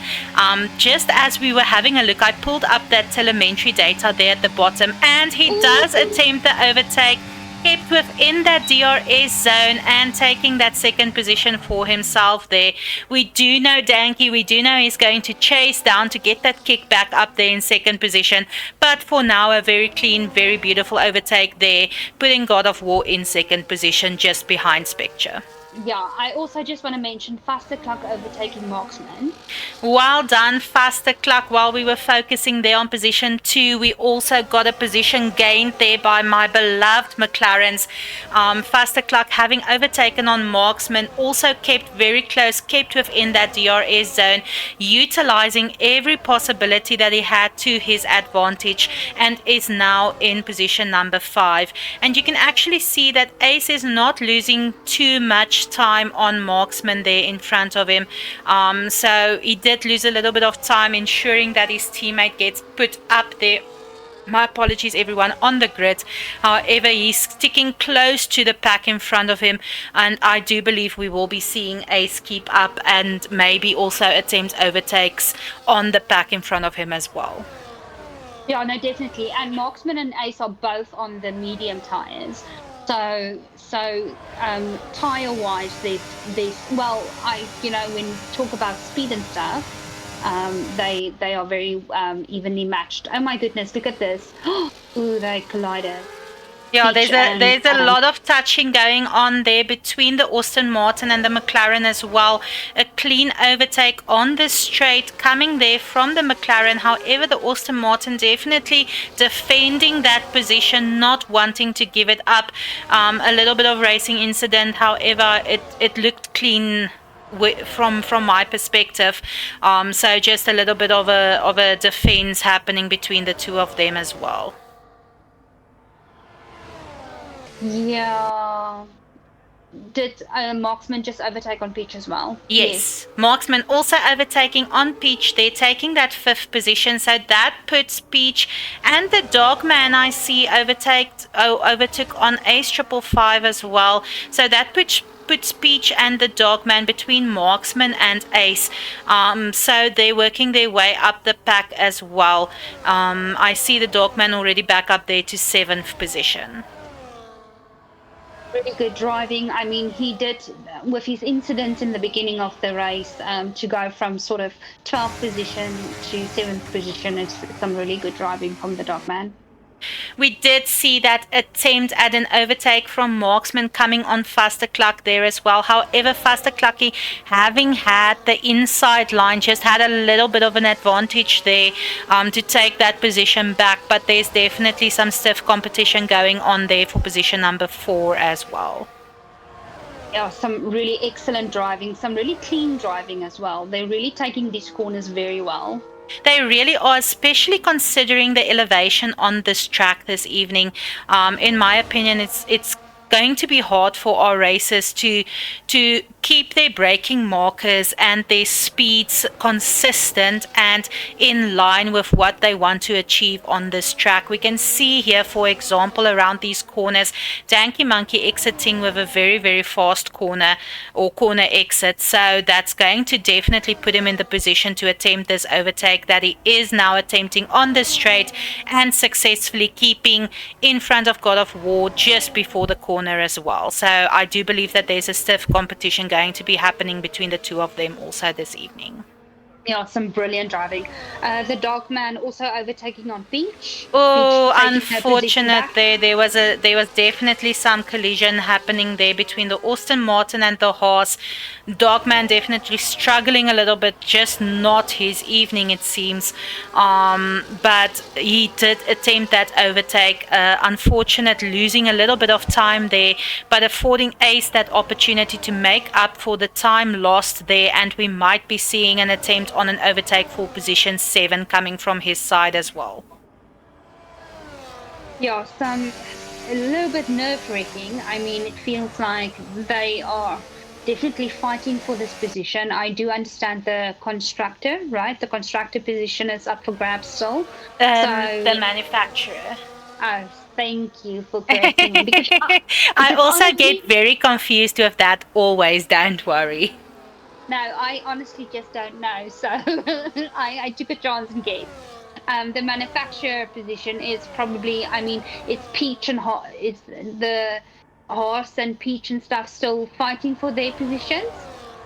[SPEAKER 3] Just as we were having a look, I pulled up that telemetry data there at the bottom, and he does attempt the overtake, kept within that DRS zone and taking that second position for himself there. We do know Danky, we do know he's going to chase down to get that kick back up there in second position, but for now a very clean, very beautiful overtake there, putting God of War in second position just behind Spectre.
[SPEAKER 4] Yeah, I also just want to mention Cluck overtaking Marksman.
[SPEAKER 3] Well done, Cluck. While we were focusing there on position 2, we also got a position gained there by my beloved McLarens. Cluck, having overtaken on Marksman, also kept very close, kept within that DRS zone, utilizing every possibility that he had to his advantage, and is now in position number 5. And you can actually see that Ace is not losing too much time on Marksman there in front of him. So he did lose a little bit of time ensuring that his teammate gets put up there. My apologies everyone on the grid. However, he's sticking close to the pack in front of him, and I do believe we will be seeing Ace keep up and maybe also attempt overtakes on the pack in front of him as well.
[SPEAKER 4] Yeah, no, definitely. And Marksman and Ace are both on the medium tires. So tire-wise, there's when you talk about speed and stuff, they are very evenly matched. Oh my goodness, look at this! Ooh, they collided.
[SPEAKER 3] Yeah,
[SPEAKER 4] Peach
[SPEAKER 3] there's a lot of touching going on there between the Aston Martin and the McLaren as well. A clean overtake on the straight coming there from the McLaren. However, the Aston Martin definitely defending that position, not wanting to give it up. A little bit of racing incident. However, it looked clean from my perspective. So just a little bit of a defense happening between the two of them as well.
[SPEAKER 4] Yeah. Did Marksman just overtake on Peach as well?
[SPEAKER 3] Yes. Marksman also overtaking on Peach. They're taking that 5th position. So that puts Peach and the Dogman I see overtook on Ace 555 as well. So that puts Peach and the Dogman between Marksman and Ace. So they're working their way up the pack as well. I see the Dogman already back up there to 7th position.
[SPEAKER 4] Really good driving. I mean, he did, with his incident in the beginning of the race, to go from sort of 12th position to 7th position. It's some really good driving from the Dogman.
[SPEAKER 3] We did see that attempt at an overtake from Marksman coming on Faster Cluck there as well. However, Faster Clucky, having had the inside line, just had a little bit of an advantage there to take that position back. But there's definitely some stiff competition going on there for position number 4 as well.
[SPEAKER 4] Yeah, some really excellent driving, some really clean driving as well. They're really taking these corners very well.
[SPEAKER 3] They really are, especially considering the elevation on this track this evening. In my opinion, it's going to be hard for our racers to keep their braking markers and their speeds consistent and in line with what they want to achieve on this track. We can see here, for example, around these corners, Danky Monkey exiting with a very, very fast corner or corner exit. So that's going to definitely put him in the position to attempt this overtake that he is now attempting on the straight and successfully keeping in front of God of War just before the corner as well. So I do believe that there's a stiff competition going to be happening between the two of them also this evening.
[SPEAKER 4] Yeah, some brilliant driving. The Dogman also overtaking on Peach.
[SPEAKER 3] Oh,
[SPEAKER 4] Peach
[SPEAKER 3] unfortunate there. There was definitely some collision happening there between the Aston Martin and the Haas. Dogman definitely struggling a little bit, just not his evening it seems. But he did attempt that overtake. Unfortunate, losing a little bit of time there, but affording Ace that opportunity to make up for the time lost there, and we might be seeing an attempt on an overtake for position 7 coming from his side as well.
[SPEAKER 4] Yeah, a little bit nerve-wracking. I mean, it feels like they are definitely fighting for this position. I do understand the constructor, right? The constructor position is up for grabs still.
[SPEAKER 3] The manufacturer.
[SPEAKER 4] Oh, thank you for correcting me. Because
[SPEAKER 3] I also
[SPEAKER 4] honestly,
[SPEAKER 3] get very confused with that always, don't worry.
[SPEAKER 4] No, I honestly just don't know. So I took a chance and guessed. The manufacturer position is probably, I mean, it's Peach and it's the Horse and Peach and stuff still fighting for their positions.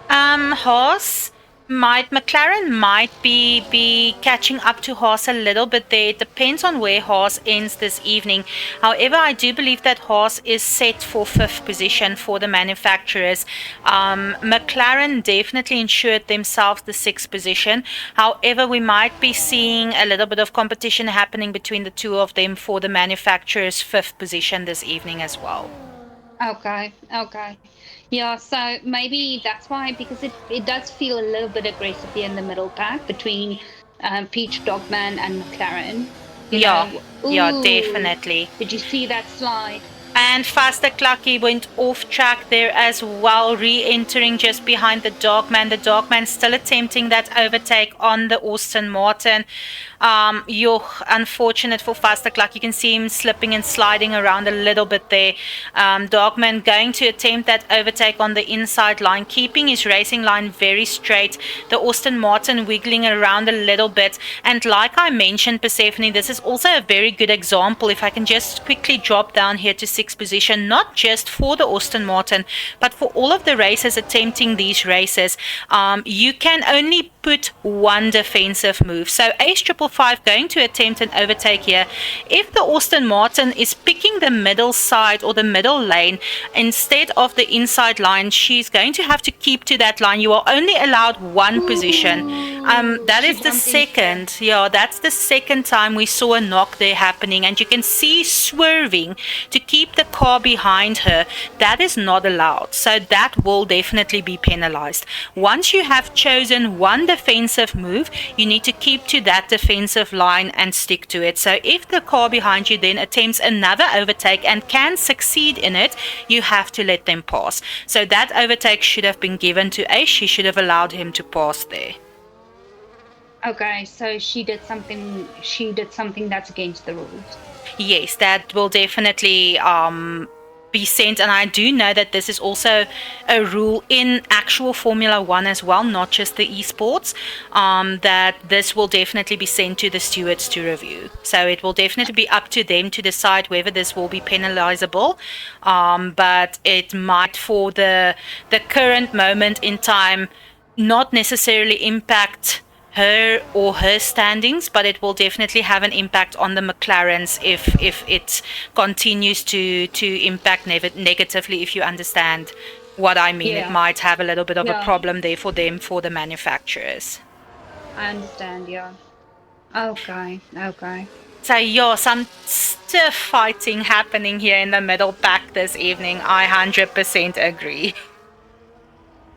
[SPEAKER 3] Haas McLaren might be catching up to Haas a little bit there. It depends on where Haas ends this evening. However, I do believe that Haas is set for 5th position for the manufacturers. McLaren definitely ensured themselves the 6th position. However, we might be seeing a little bit of competition happening between the two of them for the manufacturers' 5th position this evening as well.
[SPEAKER 4] Okay. Yeah, so maybe that's why, because it does feel a little bit aggressive here in the middle pack between Peach, Dogman, and McLaren.
[SPEAKER 3] Yeah, definitely.
[SPEAKER 4] Did you see that slide?
[SPEAKER 3] And Faster Clucky went off track there as well, re-entering just behind the Dogman. The Dogman still attempting that overtake on the Aston Martin. Unfortunate for Faster Cluck. You can see him slipping and sliding around a little bit there. Dogman going to attempt that overtake on the inside line, keeping his racing line very straight. The Aston Martin wiggling around a little bit. And like I mentioned, Persephone, this is also a very good example. If I can just quickly drop down here to 6th position, not just for the Aston Martin, but for all of the racers attempting these races. You can only put one defensive move. So Ace 555 going to attempt an overtake here. If the Aston Martin is picking the middle side or the middle lane instead of the inside line, she's going to have to keep to that line. You are only allowed one position. That is the second. Yeah, that's the second time we saw a knock there happening, and you can see swerving to keep the car behind her. That is not allowed. So that will definitely be penalized. Once you have chosen one defensive move, you need to keep to that defensive line and stick to it. So if the car behind you then attempts another overtake and can succeed in it, you have to let them pass. So that overtake should have been given to Ace. She should have allowed him to pass there.
[SPEAKER 4] Okay, so she did something that's against the rules.
[SPEAKER 3] Yes, that will definitely be sent, and I do know that this is also a rule in actual Formula One as well, not just the esports, that this will definitely be sent to the stewards to review. So it will definitely be up to them to decide whether this will be penalizable, but it might, for the current moment in time, not necessarily impact her or her standings, but it will definitely have an impact on the McLarens if it continues to impact negatively, if you understand what I mean.
[SPEAKER 4] Yeah.
[SPEAKER 3] It might have a little bit of
[SPEAKER 4] Yeah.
[SPEAKER 3] a problem there for them, for the manufacturers.
[SPEAKER 4] I understand, yeah. Okay.
[SPEAKER 3] So yeah, some stiff fighting happening here in the middle pack this evening. I 100% agree.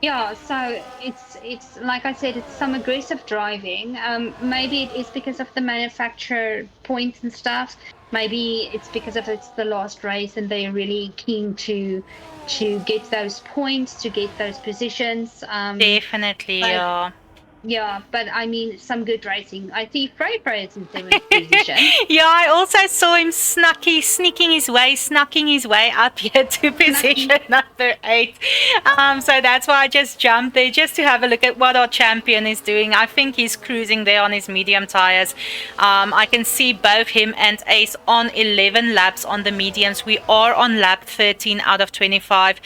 [SPEAKER 4] Yeah, so it's like I said, it's some aggressive driving. Maybe it is because of the manufacturer points and stuff. Maybe it's because of it's the last race and they're really keen to get those points, to get those positions.
[SPEAKER 3] Definitely,
[SPEAKER 4] but-
[SPEAKER 3] yeah.
[SPEAKER 4] Yeah, but I mean, some good racing. I see Frey is in 7th position.
[SPEAKER 3] Yeah, I also saw him snucking his way up here to position number 8. So that's why I just jumped there, just to have a look at what our champion is doing. I think he's cruising there on his medium tires. I can see both him and Ace on 11 laps on the mediums. We are on lap 13 out of 25.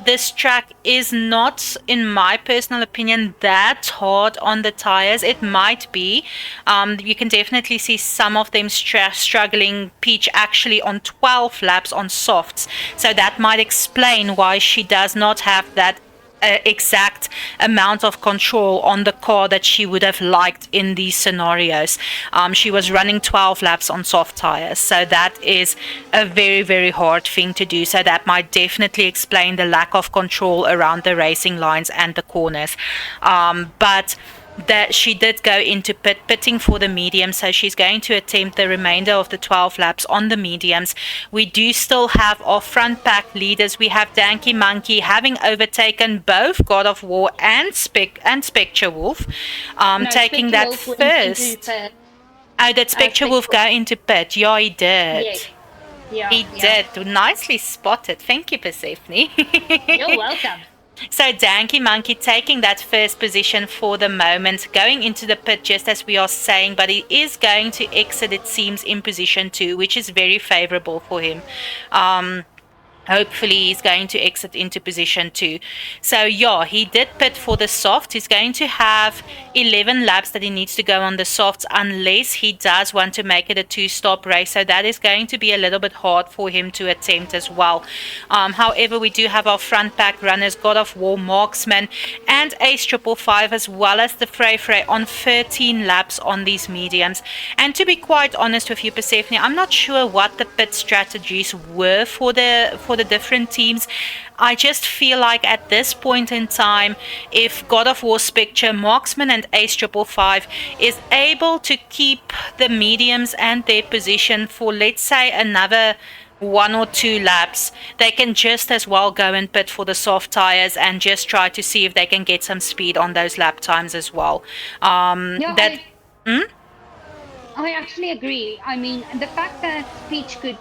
[SPEAKER 3] This track is not, in my personal opinion, that hard on the tires. It might be. You can definitely see some of them struggling. Peach actually on 12 laps on softs. So that might explain why she does not have that exact amount of control on the car that she would have liked in these scenarios. She was running 12 laps on soft tires, so that is a very, very hard thing to do. So that might definitely explain the lack of control around the racing lines and the corners. But that she did go into pitting for the medium, so she's going to attempt the remainder of the 12 laps on the mediums. We do still have our front pack leaders. We have Danky Monkey having overtaken both God of War and Spectre Wolf, taking
[SPEAKER 4] Spectre
[SPEAKER 3] that
[SPEAKER 4] Wolf went into
[SPEAKER 3] first.
[SPEAKER 4] pit.
[SPEAKER 3] Oh, did Spectre Wolf go into pit? Yeah, he did.
[SPEAKER 4] Yeah,
[SPEAKER 3] He did. Nicely spotted. Thank you, Persephone.
[SPEAKER 4] You're welcome.
[SPEAKER 3] So Danky Monkey taking that first position for the moment, going into the pit just as we are saying, but he is going to exit, it seems, in position 2, which is very favorable for him. Hopefully he's going to exit into position 2. So yeah, he did pit for the soft. He's going to have 11 laps that he needs to go on the softs, unless he does want to make it a 2-stop race. So that is going to be a little bit hard for him to attempt as well. However, we do have our front pack runners, God of War, Marksman, and Ace 555, as well as the Frey on 13 laps on these mediums. And to be quite honest with you, Persephone, I'm not sure what the pit strategies were for the different teams. I just feel like at this point in time, if God of War, Spectre, Marksman, and Ace 555 is able to keep the mediums and their position for, let's say, another 1 or 2 laps, they can just as well go and pit for the soft tires and just try to see if they can get some speed on those lap times as well.
[SPEAKER 4] I actually agree. I mean, the fact that Peach could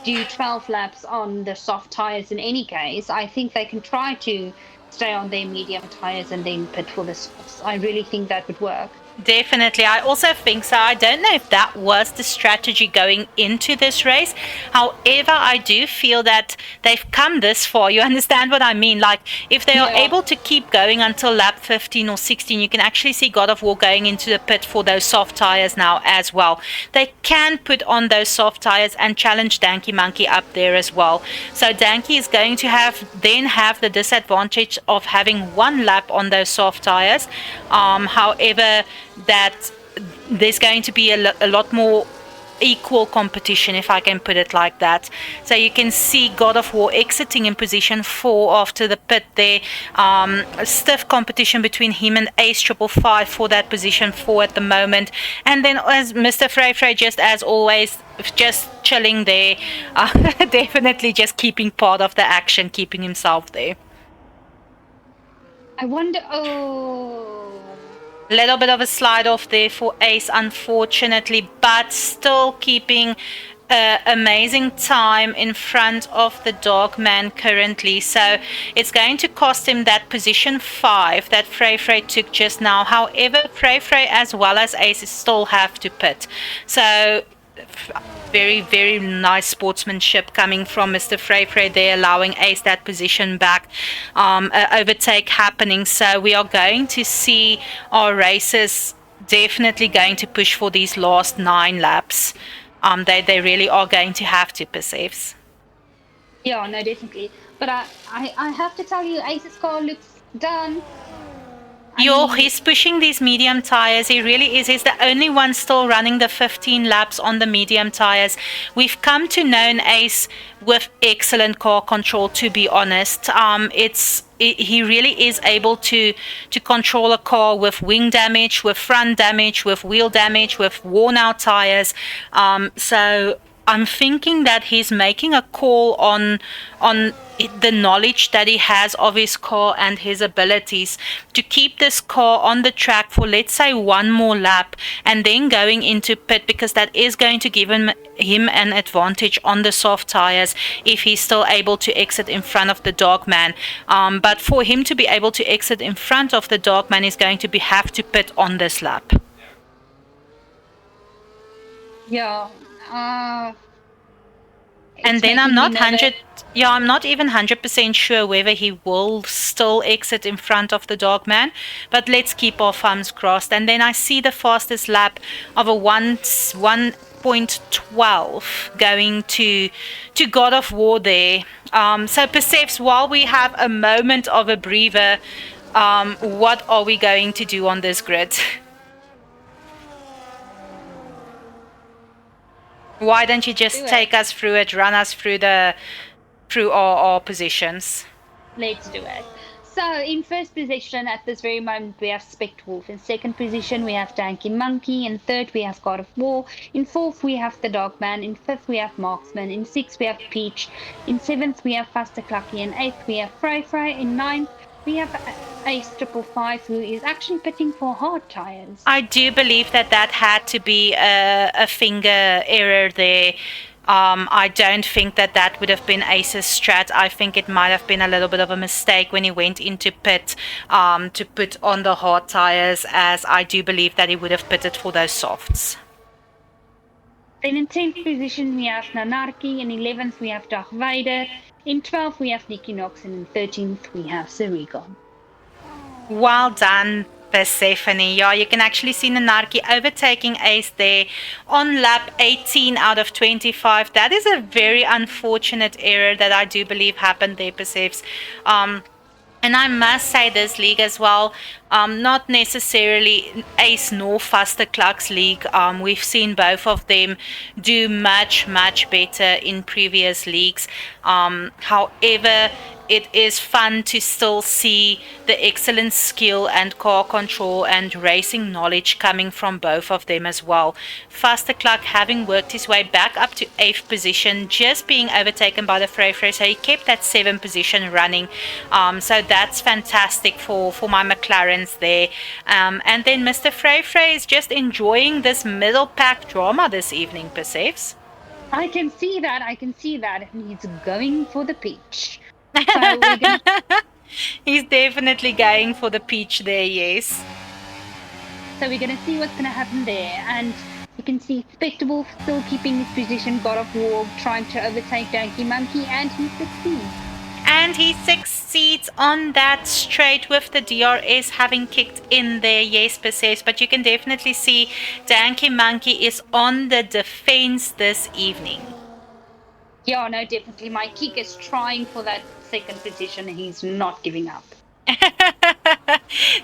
[SPEAKER 4] do 12 laps on the soft tires in any case, I think they can try to stay on their medium tires and then pit for the softs. I really think that would work.
[SPEAKER 3] Definitely. I also think so. I don't know if that was the strategy going into this race. However, I do feel that they've come this far. You understand what I mean? Like, if they are
[SPEAKER 4] Yeah.
[SPEAKER 3] able to keep going until lap 15 or 16, you can actually see God of War going into the pit for those soft tires now as well. They can put on those soft tires and challenge Danky Monkey up there as well. So Danky is going to have the disadvantage of having one lap on those soft tires. However, that there's going to be a lot more equal competition, if I can put it like that. So you can see God of War exiting in position 4 after the pit there. A stiff competition between him and Ace 555 for that position 4 at the moment. And then as Mr. Frey, just as always, just chilling there, definitely just keeping part of the action, keeping himself there.
[SPEAKER 4] I wonder. Oh,
[SPEAKER 3] Little bit of a slide off there for Ace, unfortunately, but still keeping amazing time in front of the Dogman currently. So it's going to cost him that position 5 that Frey took just now. However, Frey as well as Ace still have to pit. So very, very nice sportsmanship coming from Mr. Frey there, allowing Ace that position back. Overtake happening. So we are going to see our racers definitely going to push for these last 9 laps. They really are going to have to, perceives.
[SPEAKER 4] yeah, no, definitely. But I have to tell you, Ace's car looks done.
[SPEAKER 3] He's pushing these medium tires. He really is. He's the only one still running the 15 laps on the medium tires. We've come to know Ace with excellent car control, to be honest. He really is able to control a car with wing damage, with front damage, with wheel damage, with worn out tires. So I'm thinking that he's making a call on the knowledge that he has of his car and his abilities to keep this car on the track for, let's say, one more lap and then going into pit, because that is going to give him an advantage on the soft tires if he's still able to exit in front of the Dogman. But for him to be able to exit in front of the Dogman, he's going to have to pit on this lap.
[SPEAKER 4] Yeah.
[SPEAKER 3] And then I'm not even 100% sure whether he will still exit in front of the Dogman, but let's keep our thumbs crossed. And then I see the fastest lap of a 1.12 going to God of War there. So Persephs, while we have a moment of a breather, what are we going to do on this grid? Why don't you just take us through it, run us through our positions?
[SPEAKER 4] Let's do it. So in first position at this very moment we have Spect Wolf. In second position we have Danky Monkey. In third we have God of War. In fourth we have the Dogman. In fifth we have Marksman. In sixth we have Peach. In seventh we have Faster Clucky. In eighth we have Frey. In ninth we have Ace 555, who is actually pitting for hard tires.
[SPEAKER 3] I do believe that had to be a finger error there. I don't think that would have been Ace's strat. I think it might have been a little bit of a mistake when he went into pit to put on the hard tires, as I do believe that he would have pitted for those softs.
[SPEAKER 4] Then in 10th position we have Nanarki. In 11th we have Darth Vader. In 12th we have Nicky Knox. And in 13th we have Zerigon.
[SPEAKER 3] Well done, Persephone. Yeah, you can actually see Nanarki overtaking Ace there on lap 18 out of 25. That is a very unfortunate error that I do believe happened there, Persephs. And I must say this league as well, not necessarily Ace nor Faster Cluck's league. We've seen both of them do much, much better in previous leagues. However, it is fun to still see the excellent skill and car control and racing knowledge coming from both of them as well. Faster Cluck having worked his way back up to 8th position, just being overtaken by the Frey, so he kept that 7th position running. So that's fantastic for my McLarens there. And then Mr. Frey is just enjoying this middle pack drama this evening, Persephs.
[SPEAKER 4] I can see that. And he's going for the peach. So
[SPEAKER 3] He's definitely going for the peach there, yes.
[SPEAKER 4] So we're going to see what's going to happen there. And you can see Spectable still keeping his position. God of War trying to overtake Donkey Monkey, and he succeeds.
[SPEAKER 3] And he succeeds on that straight with the DRS having kicked in there, yes, Perseus. But you can definitely see Donkey Monkey is on the defense this evening.
[SPEAKER 4] Yeah, no, definitely. My kick is trying for that second position. He's not giving up.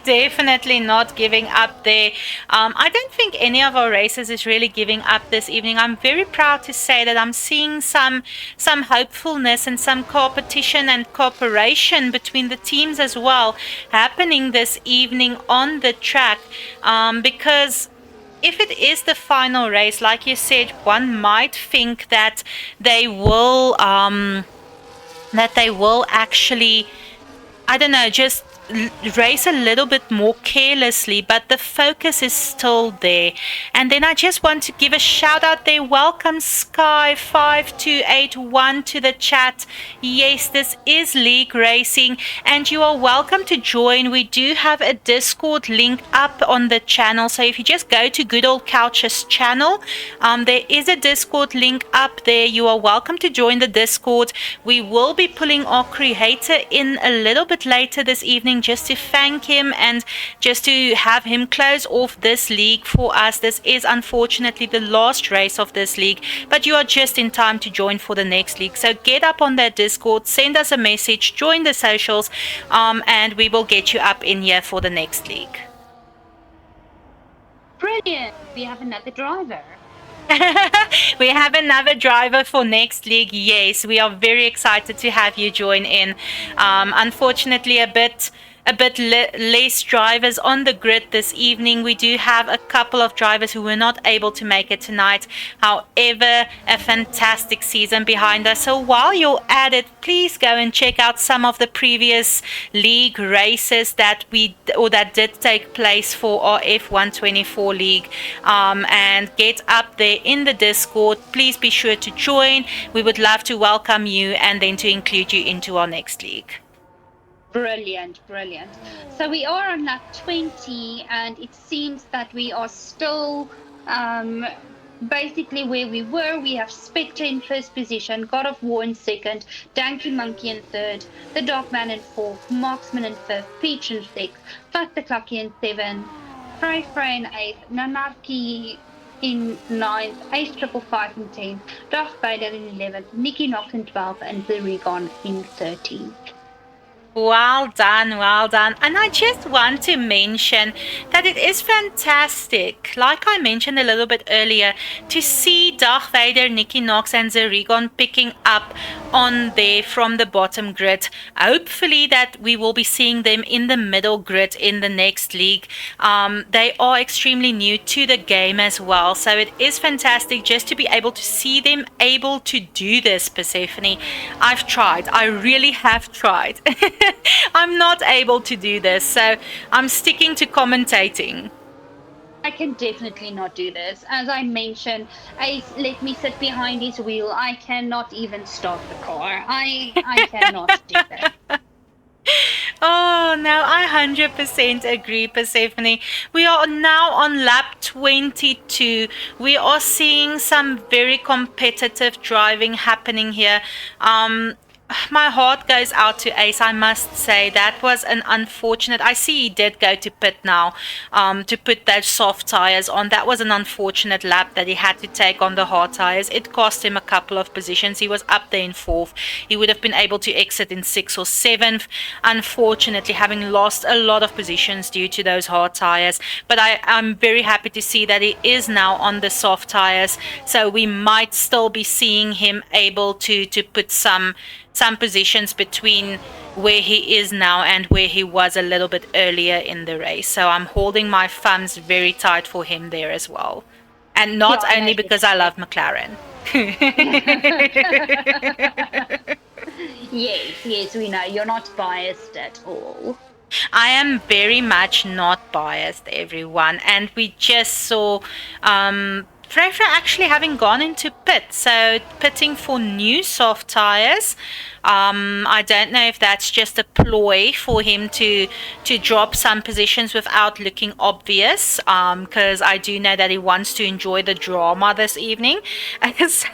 [SPEAKER 3] Definitely not giving up there. I don't think any of our racers is really giving up this evening. I'm very proud to say that I'm seeing some hopefulness and some competition and cooperation between the teams as well happening this evening on the track, because if it is the final race, like you said, one might think that they will actually, I don't know, just race a little bit more carelessly, but the focus is still there. And then I just want to give a shout out there. Welcome Sky5281 to the chat. Yes, this is League Racing and you are welcome to join. We do have a Discord link up on the channel, so if you just go to Good Old Couch's channel, there is a Discord link up there. You are welcome to join the Discord. We will be pulling our creator in a little bit later this evening just to thank him and just to have him close off this league for us. This is unfortunately the last race of this league, but you are just in time to join for the next league. So get up on that Discord, send us a message, join the socials, and we will get you up in here for the next league.
[SPEAKER 4] Brilliant. We have another driver.
[SPEAKER 3] We have another driver for next league. Yes, we are very excited to have you join in. Unfortunately, a bit less drivers on the grid this evening. We do have a couple of drivers who were not able to make it tonight. However, a fantastic season behind us. So while you're at it, please go and check out some of the previous league races that did take place for our F124 league, and get up there in the Discord. Please be sure to join. We would love to welcome you and then to include you into our next league.
[SPEAKER 4] Brilliant. So we are on lap 20 and it seems that we are still basically where we were. We have Spectre in first position, God of War in second, Donkey Monkey in third, the Dogman in fourth, Marksman in fifth, Peach in sixth, Fuck the Clucky in seventh, Frey in eighth, Nanarchy in 9th, Ace 555 in 10th, Darth Vader in 11th, Nicky Knox in 12th, and the Regon in 13th.
[SPEAKER 3] Well done. And I just want to mention that it is fantastic, like I mentioned a little bit earlier, to see Darth Vader, Nicky Knox and Zerigon picking up on there from the bottom grid. Hopefully that we will be seeing them in the middle grid in the next league. They are extremely new to the game as well, so it is fantastic just to be able to see them able to do this, Persephone. I've tried. I really have tried. I'm not able to do this, so I'm sticking to commentating.
[SPEAKER 4] I can definitely not do this. As I mentioned, Ace let me sit behind his wheel. I cannot even start the car. I cannot do that.
[SPEAKER 3] Oh, no, I 100% agree, Persephone. We are now on lap 22. We are seeing some very competitive driving happening here. My heart goes out to Ace, I must say. That was an unfortunate. I see he did go to pit now, to put those soft tires on. That was an unfortunate lap that he had to take on the hard tires. It cost him a couple of positions. He was up there in 4th. He would have been able to exit in 6th or 7th. Unfortunately, having lost a lot of positions due to those hard tires. But I'm very happy to see that he is now on the soft tires. So we might still be seeing him able to put some positions between where he is now and where he was a little bit earlier in the race. So I'm holding my thumbs very tight for him there as well. And not only because I love McLaren.
[SPEAKER 4] Yes, we know. You're not biased at all.
[SPEAKER 3] I am very much not biased, everyone. And we just saw Freya actually having gone into pit, so pitting for new soft tires. I don't know if that's just a ploy for him to drop some positions without looking obvious, because I do know that he wants to enjoy the drama this evening. So,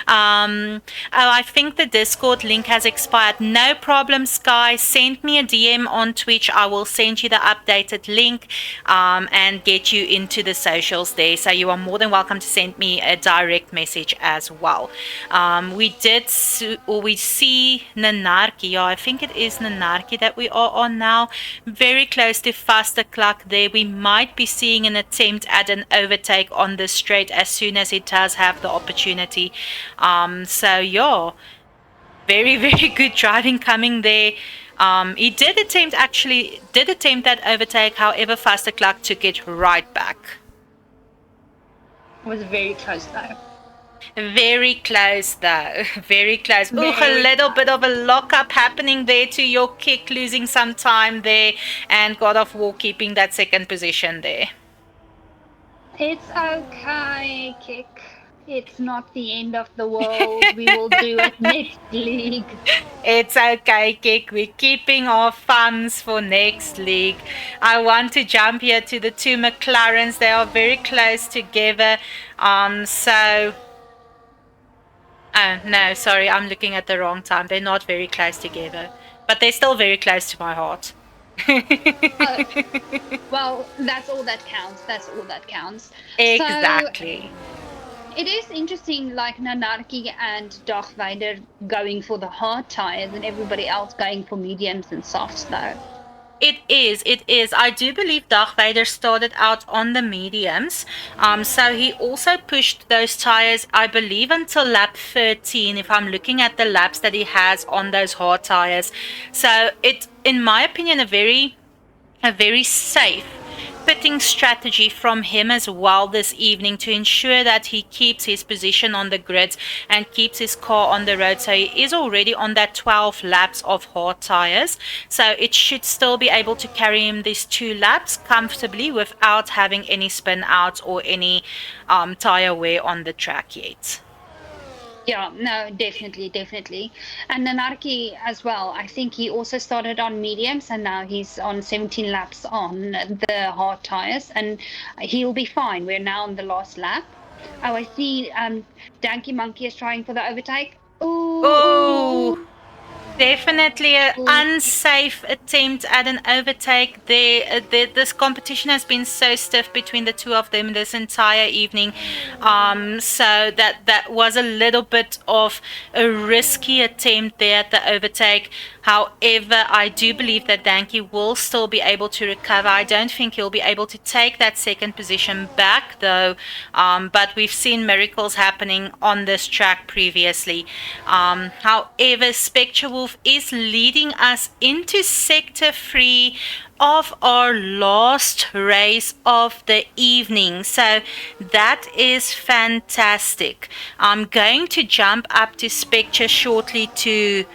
[SPEAKER 3] I think the Discord link has expired. No problem, Sky. Send me a DM on Twitch. I will send you the updated link and get you into the socials there. So you are more than welcome to send me a direct message as well. We see Nanarki. Yeah, I think it is Nanarki that we are on now. Very close to faster clock there. We might be seeing an attempt at an overtake on the straight as soon as it does have the opportunity. So yeah, very, very good driving coming there. He did attempt that overtake, however faster clock took it right back.
[SPEAKER 4] It was very close though.
[SPEAKER 3] Very close though. Very close. Ooh, a
[SPEAKER 4] Very
[SPEAKER 3] little
[SPEAKER 4] close.
[SPEAKER 3] bit of a lockup happening there to your kick, losing some time there, and God of War keeping that second position there.
[SPEAKER 4] It's okay, Kick. It's not the end of the world. We will do it next league.
[SPEAKER 3] It's okay, Kick. We're keeping our funds for next league. I want to jump here to the two McLarens. They are very close together. Oh, no, sorry, I'm looking at the wrong time. They're not very close together, but they're still very close to my heart.
[SPEAKER 4] Well, that's all that counts. That's all that counts.
[SPEAKER 3] Exactly.
[SPEAKER 4] So, it is interesting, like Nanarki and Darth Vader going for the hard tires and everybody else going for mediums and softs, though.
[SPEAKER 3] It is. I do believe Darth Vader started out on the mediums. So he also pushed those tires, I believe, until lap 13, if I'm looking at the laps that he has on those hard tires. So it's, in my opinion, a very safe pitting strategy from him as well this evening to ensure that he keeps his position on the grids and keeps his car on the road. So he is already on that 12 laps of hard tires, so it should still be able to carry him these 2 laps comfortably without having any spin outs or any tire wear on the track yet.
[SPEAKER 4] Yeah, no, definitely. And Nanarki as well. I think he also started on mediums and now he's on 17 laps on the hard tires and he'll be fine. We're now on the last lap. Oh, I see Danky Monkey is trying for the overtake.
[SPEAKER 3] Ooh. Definitely an unsafe attempt at an overtake there. This competition has been so stiff between the two of them this entire evening. So that was a little bit of a risky attempt there at the overtake. However, I do believe that Danky will still be able to recover. I don't think he'll be able to take that second position back though. But we've seen miracles happening on this track previously. However, Spectre Wolf is leading us into sector 3 of our last race of the evening. So that is fantastic. I'm going to jump up to Spectre shortly to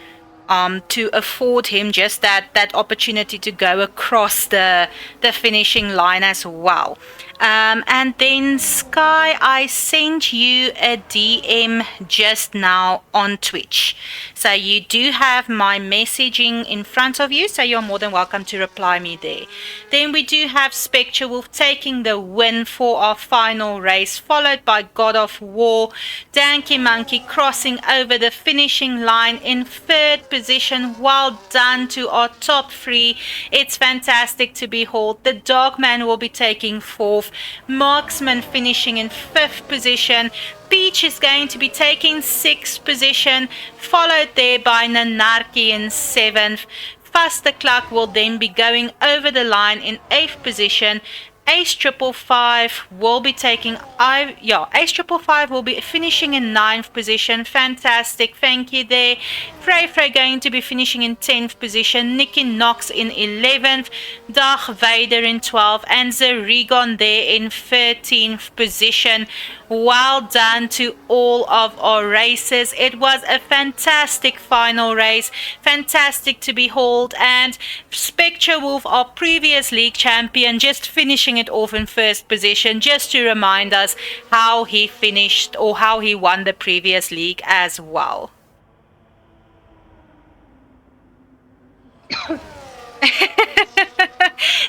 [SPEAKER 3] afford him just that opportunity to go across the finishing line as well. And then Sky, I sent you a DM just now on Twitch. So you do have my messaging in front of you, so you're more than welcome to reply me there. Then we do have Spectre Wolf taking the win for our final race, followed by God of War. Danky Monkey crossing over the finishing line in 3rd position. Well done to our top 3. It's fantastic to behold. The Dogman will be taking 4th. Marksman finishing in 5th position. Peach is going to be taking 6th position, followed there by Nanarki in 7th. Faster Clock will then be going over the line in 8th position. Ace 555 will be taking Ace 555 will be finishing in 9th position. Fantastic, thank you there. Frey going to be finishing in 10th position. Nikki Knox in 11th. Darth Vader in 12th, and Zerigon there in 13th position. Well done to all of our races. It was a fantastic final race, fantastic to behold, and Spectre Wolf, our previous league champion, just finishing it off in 1st position, just to remind us how he finished or how he won the previous league as well.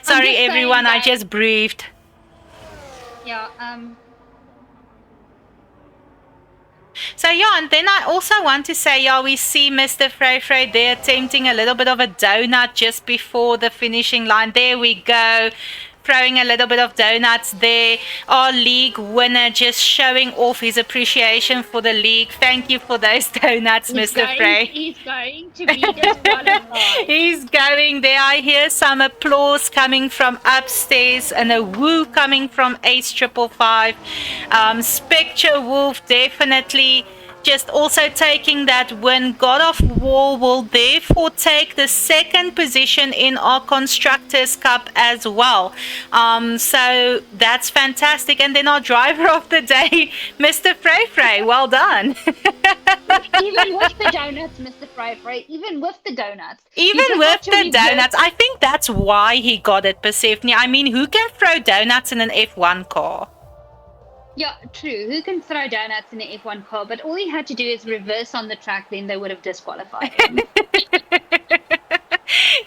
[SPEAKER 3] Sorry,
[SPEAKER 4] saying
[SPEAKER 3] everyone, I
[SPEAKER 4] that-
[SPEAKER 3] just breathed.
[SPEAKER 4] Yeah.
[SPEAKER 3] So yeah, and then I also want to say, yeah, we see Mr. Frey there attempting a little bit of a donut just before the finishing line. There we go. Throwing a little bit of donuts there. Our league winner just showing off his appreciation for the league. Thank you for those donuts, Mr. Frey.
[SPEAKER 4] He's going to be disqualified.
[SPEAKER 3] He's going there. I hear some applause coming from upstairs and a woo coming from Ace 555. Spectre Wolf definitely just also taking that win. God of War will therefore take the second position in our Constructors Cup as well. So that's fantastic. And then our driver of the day, Mr. Frey. Well done.
[SPEAKER 4] Even with the donuts, Mr. Frey, even with the donuts.
[SPEAKER 3] Even with the donuts, I think that's why he got it, Persephone. I mean, who can throw donuts in an F1 car?
[SPEAKER 4] Yeah, true. Who can throw donuts in an F1 car? But all he had to do is reverse on the track, then they would have disqualified him.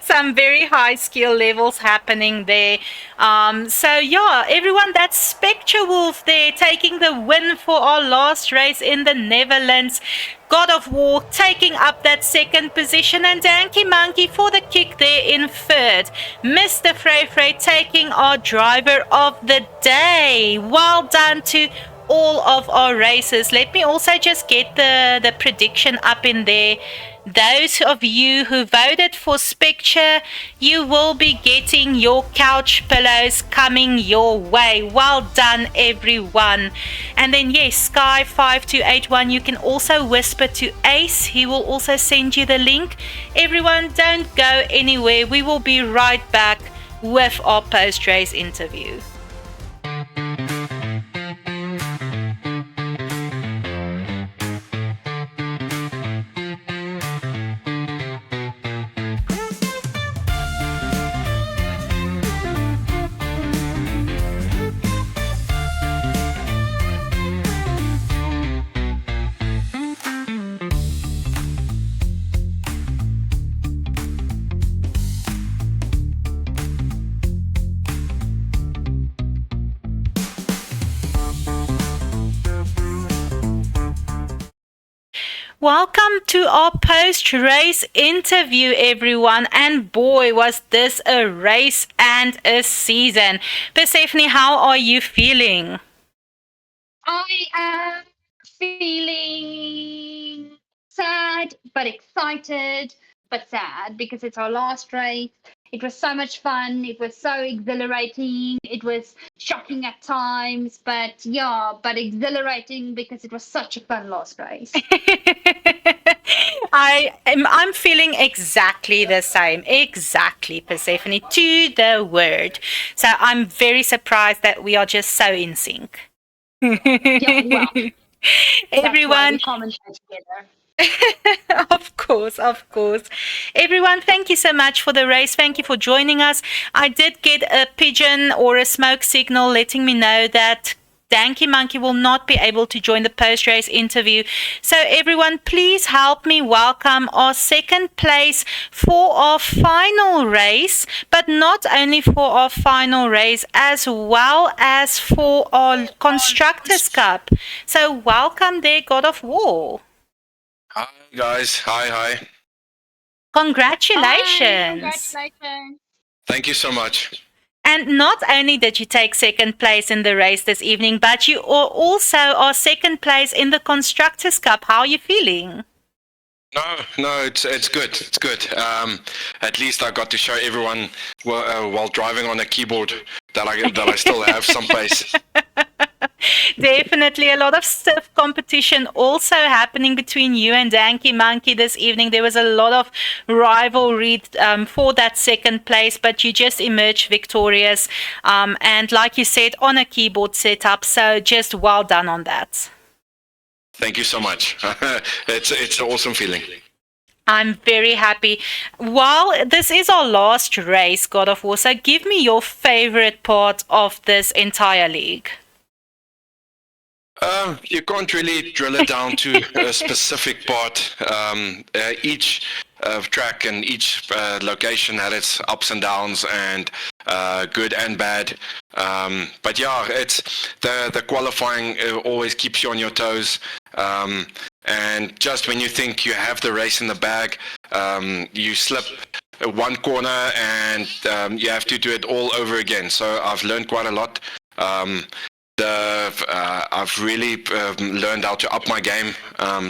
[SPEAKER 3] Some very high skill levels happening there. So yeah, everyone, that's Spectre Wolf there taking the win for our last race in the Netherlands. God of War taking up that second position, and Danky Monkey for the kick there in third. Mr. Frey taking our driver of the day. Well done to all of our races. Let me also just get the prediction up in there. Those of you who voted for Spectre, you will be getting your couch pillows coming your way. Well done, everyone. And then, yes, Sky5281, you can also whisper to Ace. He will also send you the link. Everyone, don't go anywhere. We will be right back with our post-race interview. Welcome to our post-race interview, everyone. And boy, was this a race and a season. Persephone, how are you feeling?
[SPEAKER 4] I am feeling sad, but excited, but sad because it's our last race. It was so much fun. It was so exhilarating. It was shocking at times, but exhilarating because it was such a fun last race.
[SPEAKER 3] I'm feeling exactly the same. Exactly, Persephone, to the word. So I'm very surprised that we are just so in sync.
[SPEAKER 4] Yeah, well,
[SPEAKER 3] everyone,
[SPEAKER 4] that's why we commentate together.
[SPEAKER 3] Of course. Everyone, thank you so much for the race. Thank you for joining us. I did get a pigeon or a smoke signal letting me know that Danky Monkey will not be able to join the post-race interview. So everyone, please help me welcome our second place for our final race, but not only for our final race, as well as for our Constructors Cup. So welcome there, God of War.
[SPEAKER 5] Hi guys, hi.
[SPEAKER 3] Congratulations.
[SPEAKER 4] Hi, congratulations.
[SPEAKER 5] Thank you so much.
[SPEAKER 3] And not only did you take second place in the race this evening, but you are also our second place in the Constructors Cup. How are you feeling?
[SPEAKER 5] No, it's good. It's good. At least I got to show everyone while driving on a keyboard that I still have some pace.
[SPEAKER 3] Definitely a lot of stiff competition also happening between you and Danky Monkey this evening. There was a lot of rivalry for that second place, but you just emerged victorious. And like you said, on a keyboard setup. So just well done on that.
[SPEAKER 5] Thank you so much. It's an awesome feeling.
[SPEAKER 3] I'm very happy. Well, this is our last race, God of War. So give me your favorite part of this entire league.
[SPEAKER 5] You can't really drill it down to a specific part. Each track, and each location had its ups and downs, and good and bad. But yeah, it's the qualifying always keeps you on your toes. And just when you think you have the race in the bag, you slip one corner and you have to do it all over again. So I've learned quite a lot. I've really learned how to up my game.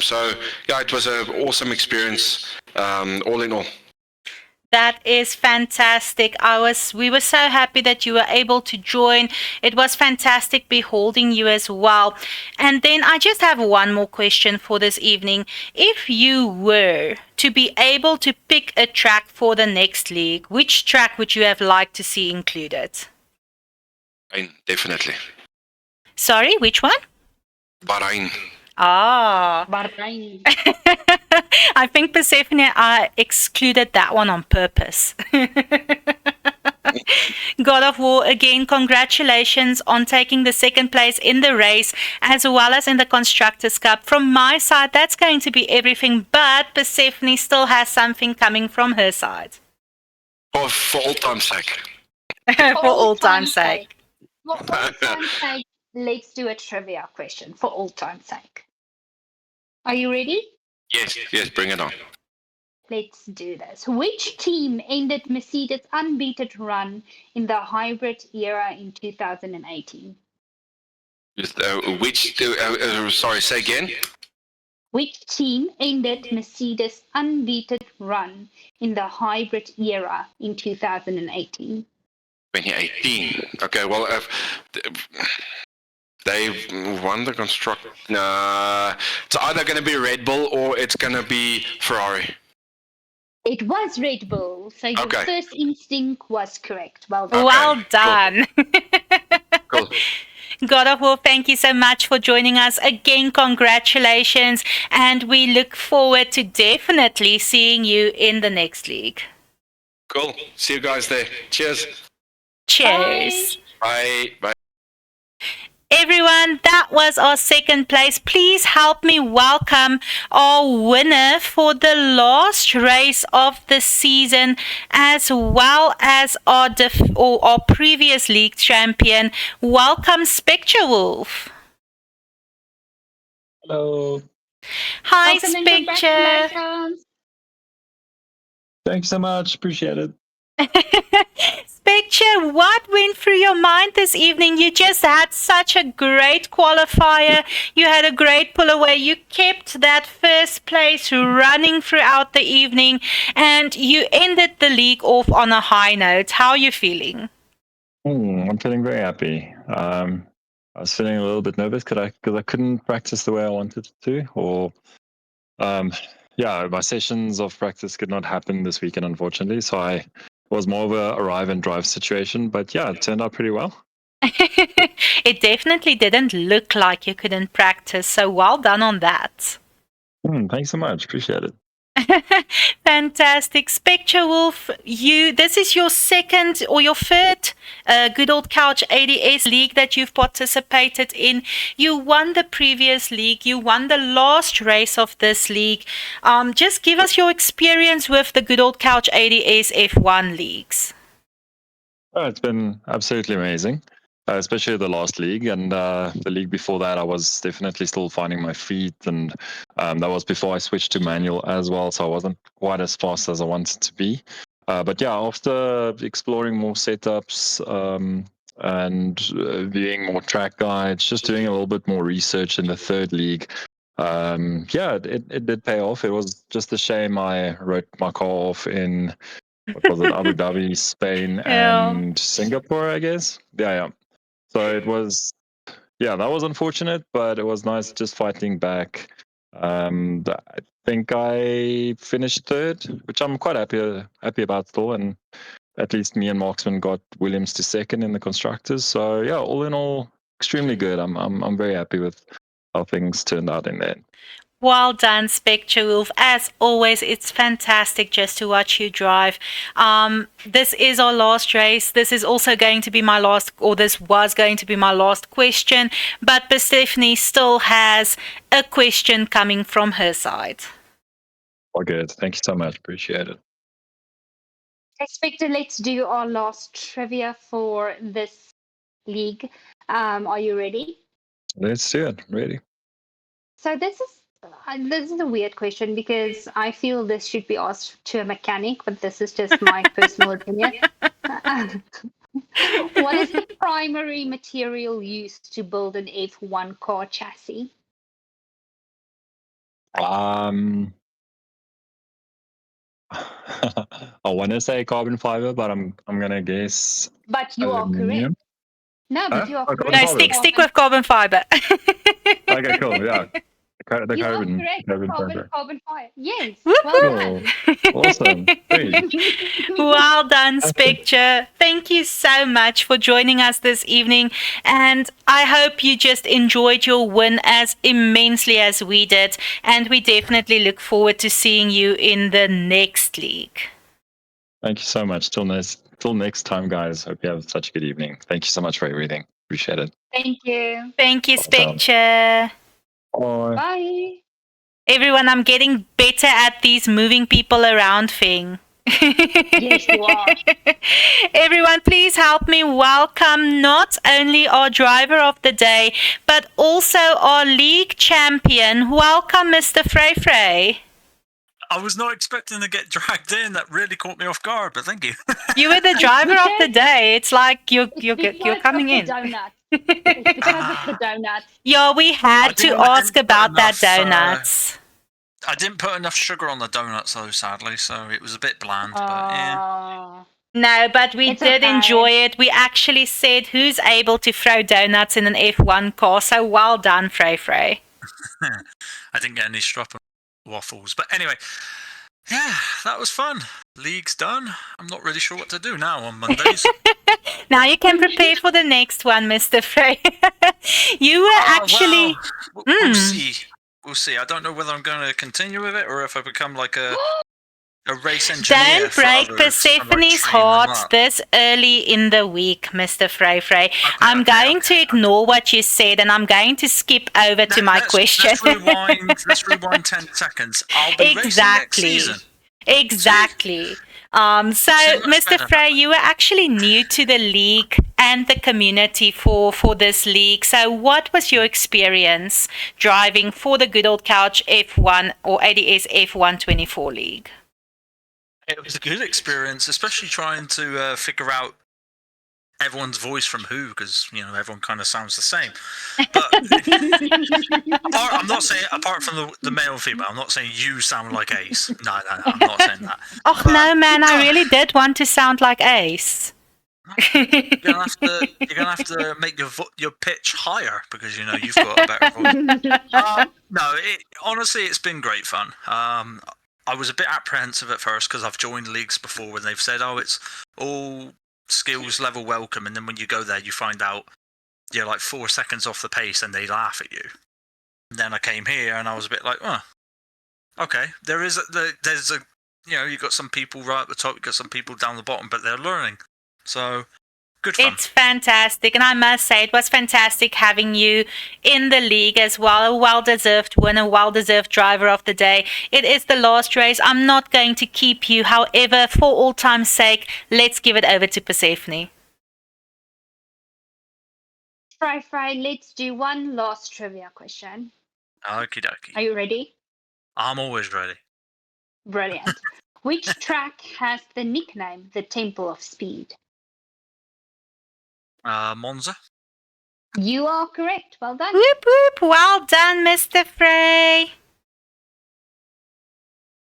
[SPEAKER 5] So yeah, it was an awesome experience, all in all.
[SPEAKER 3] That is fantastic. We were so happy that you were able to join. It was fantastic beholding you as well. And then I just have one more question for this evening. If you were to be able to pick a track for the next league, which track would you have liked to see included?
[SPEAKER 5] Definitely.
[SPEAKER 3] Sorry, which one?
[SPEAKER 5] Bahrain.
[SPEAKER 3] Ah.
[SPEAKER 4] Bahrain.
[SPEAKER 3] I think Persephone, I excluded that one on purpose. God of War, again, congratulations on taking the second place in the race as well as in the Constructors' Cup. From my side, that's going to be everything, but Persephone still has something coming from her side.
[SPEAKER 5] For all time's sake.
[SPEAKER 3] For all time's sake.
[SPEAKER 4] For all time's sake, let's do a trivia question for all time's sake. Are you ready?
[SPEAKER 5] Yes, bring it on.
[SPEAKER 4] Let's do this. Which team ended Mercedes' unbeaten run in the hybrid era in 2018?
[SPEAKER 5] Sorry, say again?
[SPEAKER 4] Which team ended Mercedes' unbeaten run in the hybrid era in 2018?
[SPEAKER 5] 2018. Okay, well, they won the construct. It's either going to be Red Bull or it's going to be Ferrari.
[SPEAKER 4] It was Red Bull, so your first instinct was correct. Well done.
[SPEAKER 3] Well done.
[SPEAKER 5] Cool.
[SPEAKER 3] God of War, thank you so much for joining us. Again, congratulations. And we look forward to definitely seeing you in the next league.
[SPEAKER 5] Cool. See you guys there. Cheers.
[SPEAKER 3] Cheers.
[SPEAKER 5] Bye. Bye.
[SPEAKER 3] Everyone, that was our second place. Please help me welcome our winner for the last race of the season, as well as our previous league champion. Welcome, Spectre Wolf.
[SPEAKER 6] Hello.
[SPEAKER 3] Hi,
[SPEAKER 4] Welcome and
[SPEAKER 3] Spectre.
[SPEAKER 4] congratulations.
[SPEAKER 6] Thanks so much. Appreciate it.
[SPEAKER 3] Spectre, what went through your mind this evening? You just had such a great qualifier. You had a great pull away. You kept that first place running throughout the evening, and you ended the league off on a high note. How are you feeling?
[SPEAKER 6] I'm feeling very happy. I was feeling a little bit nervous because I couldn't practice the way I wanted to, or my sessions of practice could not happen this weekend, unfortunately. So it was more of a arrive and drive situation, but yeah, it turned out pretty well.
[SPEAKER 3] It definitely didn't look like you couldn't practice, so well done on that.
[SPEAKER 6] Thanks so much. Appreciate it.
[SPEAKER 3] Fantastic. Spectre Wolf, this is your second or your third Good Old Couch ADS league that you've participated in. You won the previous league. You won the last race of this league. Just give us your experience with the Good Old Couch ADS F1 leagues.
[SPEAKER 6] Oh, it's been absolutely amazing. Especially the last league, and the league before that, I was definitely still finding my feet, and that was before I switched to manual as well, so I wasn't quite as fast as I wanted to be. But yeah, after exploring more setups and viewing more track guides, just doing a little bit more research in the third league, it did pay off. It was just a shame I wrote my car off in, what was it, Abu Dhabi, Spain, and Singapore, I guess. Yeah. So it was, that was unfortunate, but it was nice just fighting back. I think I finished third, which I'm quite happy about still. And at least me and Marksman got Williams to second in the constructors. So yeah, all in all, extremely good. I'm very happy with how things turned out in there.
[SPEAKER 3] Well done, Spectre Wolf. As always, it's fantastic just to watch you drive. This is our last race. This is also going to be my last, or this was going to be my last question. But Persephone still has a question coming from her side.
[SPEAKER 6] All good. Thank you so much. Appreciate it.
[SPEAKER 4] Spectre, let's do our last trivia for this league. Are you ready?
[SPEAKER 6] Let's do it. Ready?
[SPEAKER 4] So this is a weird question because I feel this should be asked to a mechanic, but this is just my personal opinion. What is the primary material used to build an F1 car chassis?
[SPEAKER 6] I want to say carbon fiber, but I'm gonna guess
[SPEAKER 4] But you are correct.
[SPEAKER 6] aluminum.
[SPEAKER 4] No, but you are
[SPEAKER 6] carbon
[SPEAKER 4] correct.
[SPEAKER 3] No,
[SPEAKER 6] fiber.
[SPEAKER 3] stick with carbon fiber.
[SPEAKER 6] Okay, cool. Yeah, the
[SPEAKER 4] You are
[SPEAKER 6] carbon
[SPEAKER 4] correct.
[SPEAKER 6] fiber.
[SPEAKER 4] Carbon fiber. Yes.
[SPEAKER 3] Whoop,
[SPEAKER 4] Well
[SPEAKER 6] Cool.
[SPEAKER 4] done.
[SPEAKER 6] Awesome. Sweet.
[SPEAKER 3] Well done,
[SPEAKER 6] Awesome.
[SPEAKER 3] Spectre. Thank you so much for joining us this evening. And I hope you just enjoyed your win as immensely as we did. And we definitely look forward to seeing you in the next league.
[SPEAKER 6] Thank you so much. Till next time, guys. Hope you have such a good evening. Thank you so much for everything. Appreciate it.
[SPEAKER 4] Thank you.
[SPEAKER 3] Thank you,
[SPEAKER 6] Awesome.
[SPEAKER 3] Spectre.
[SPEAKER 6] Bye.
[SPEAKER 4] Bye.
[SPEAKER 3] Everyone, I'm getting better at these moving people around thing.
[SPEAKER 4] Yes, you are.
[SPEAKER 3] Everyone, please help me welcome not only our driver of the day, but also our league champion. Welcome, Mr. Frey Frey.
[SPEAKER 7] I was not expecting to get dragged in. That really caught me off guard, but thank you.
[SPEAKER 3] You were the driver of the day. It's like you're
[SPEAKER 4] Because
[SPEAKER 3] coming
[SPEAKER 4] of
[SPEAKER 3] in.
[SPEAKER 4] the donut. It's because of the donut.
[SPEAKER 3] Yeah, we had to ask about that donuts.
[SPEAKER 7] I didn't put enough sugar on the donuts, though, sadly, so it was a bit bland. But yeah,
[SPEAKER 3] No, but we
[SPEAKER 4] It's
[SPEAKER 3] did
[SPEAKER 4] okay.
[SPEAKER 3] enjoy it. We actually said who's able to throw donuts in an F1 car. So well done, Frey Frey.
[SPEAKER 7] I didn't get any strop waffles. But anyway, yeah, that was fun. League's done. I'm not really sure what to do now on Mondays.
[SPEAKER 3] Now you can prepare for the next one, Mr. Frey. You were actually...
[SPEAKER 7] Well, we'll see. We'll see. I don't know whether I'm going to continue with it or if I become like a race engineer.
[SPEAKER 3] Don't
[SPEAKER 7] for
[SPEAKER 3] break
[SPEAKER 7] others and, like,
[SPEAKER 3] Persephone's
[SPEAKER 7] train them
[SPEAKER 3] heart
[SPEAKER 7] up.
[SPEAKER 3] this early in the week, Mr. Frey Frey.
[SPEAKER 7] Okay,
[SPEAKER 3] I'm
[SPEAKER 7] okay,
[SPEAKER 3] going to
[SPEAKER 7] okay.
[SPEAKER 3] ignore what you said and I'm going to skip over to my question.
[SPEAKER 7] Let's rewind 10 seconds. I'll be racing next season.
[SPEAKER 3] Exactly. So,
[SPEAKER 7] much
[SPEAKER 3] Mr.
[SPEAKER 7] better.
[SPEAKER 3] Frey, you were actually new to the league and the community for this league. So what was your experience driving for the Good Old Couch F1 or ADS F1 24 league?
[SPEAKER 7] It was a good experience, especially trying to figure out everyone's voice from who, because everyone kind of sounds the same. But I'm not saying, apart from the male and female, I'm not saying you sound like Ace. No, I'm not saying that.
[SPEAKER 3] Oh, no, man, I really did want to sound like Ace.
[SPEAKER 7] You're gonna have to make your pitch higher because you've got a better voice. No, honestly, it's been great fun. I was a bit apprehensive at first because I've joined leagues before when they've said, "Oh, it's all skills level welcome," and then when you go there, you find out you're like 4 seconds off the pace, and they laugh at you. And then I came here, and I was a bit like, "Oh, okay." There's a you've got some people right at the top, you've got some people down the bottom, but they're learning. So, good fun.
[SPEAKER 3] It's fantastic, and I must say it was fantastic having you in the league as well. A well-deserved winner, well-deserved driver of the day. It is the last race. I'm not going to keep you. However, for all time's sake, let's give it over to Persephone.
[SPEAKER 4] Fry, let's do one last trivia question.
[SPEAKER 7] Okie dokie.
[SPEAKER 4] Are you ready?
[SPEAKER 7] I'm always ready.
[SPEAKER 4] Brilliant. Which track has the nickname the Temple of Speed?
[SPEAKER 7] Monza.
[SPEAKER 4] You are correct. Well done.
[SPEAKER 3] Whoop, whoop. Well done, Mr. Frey.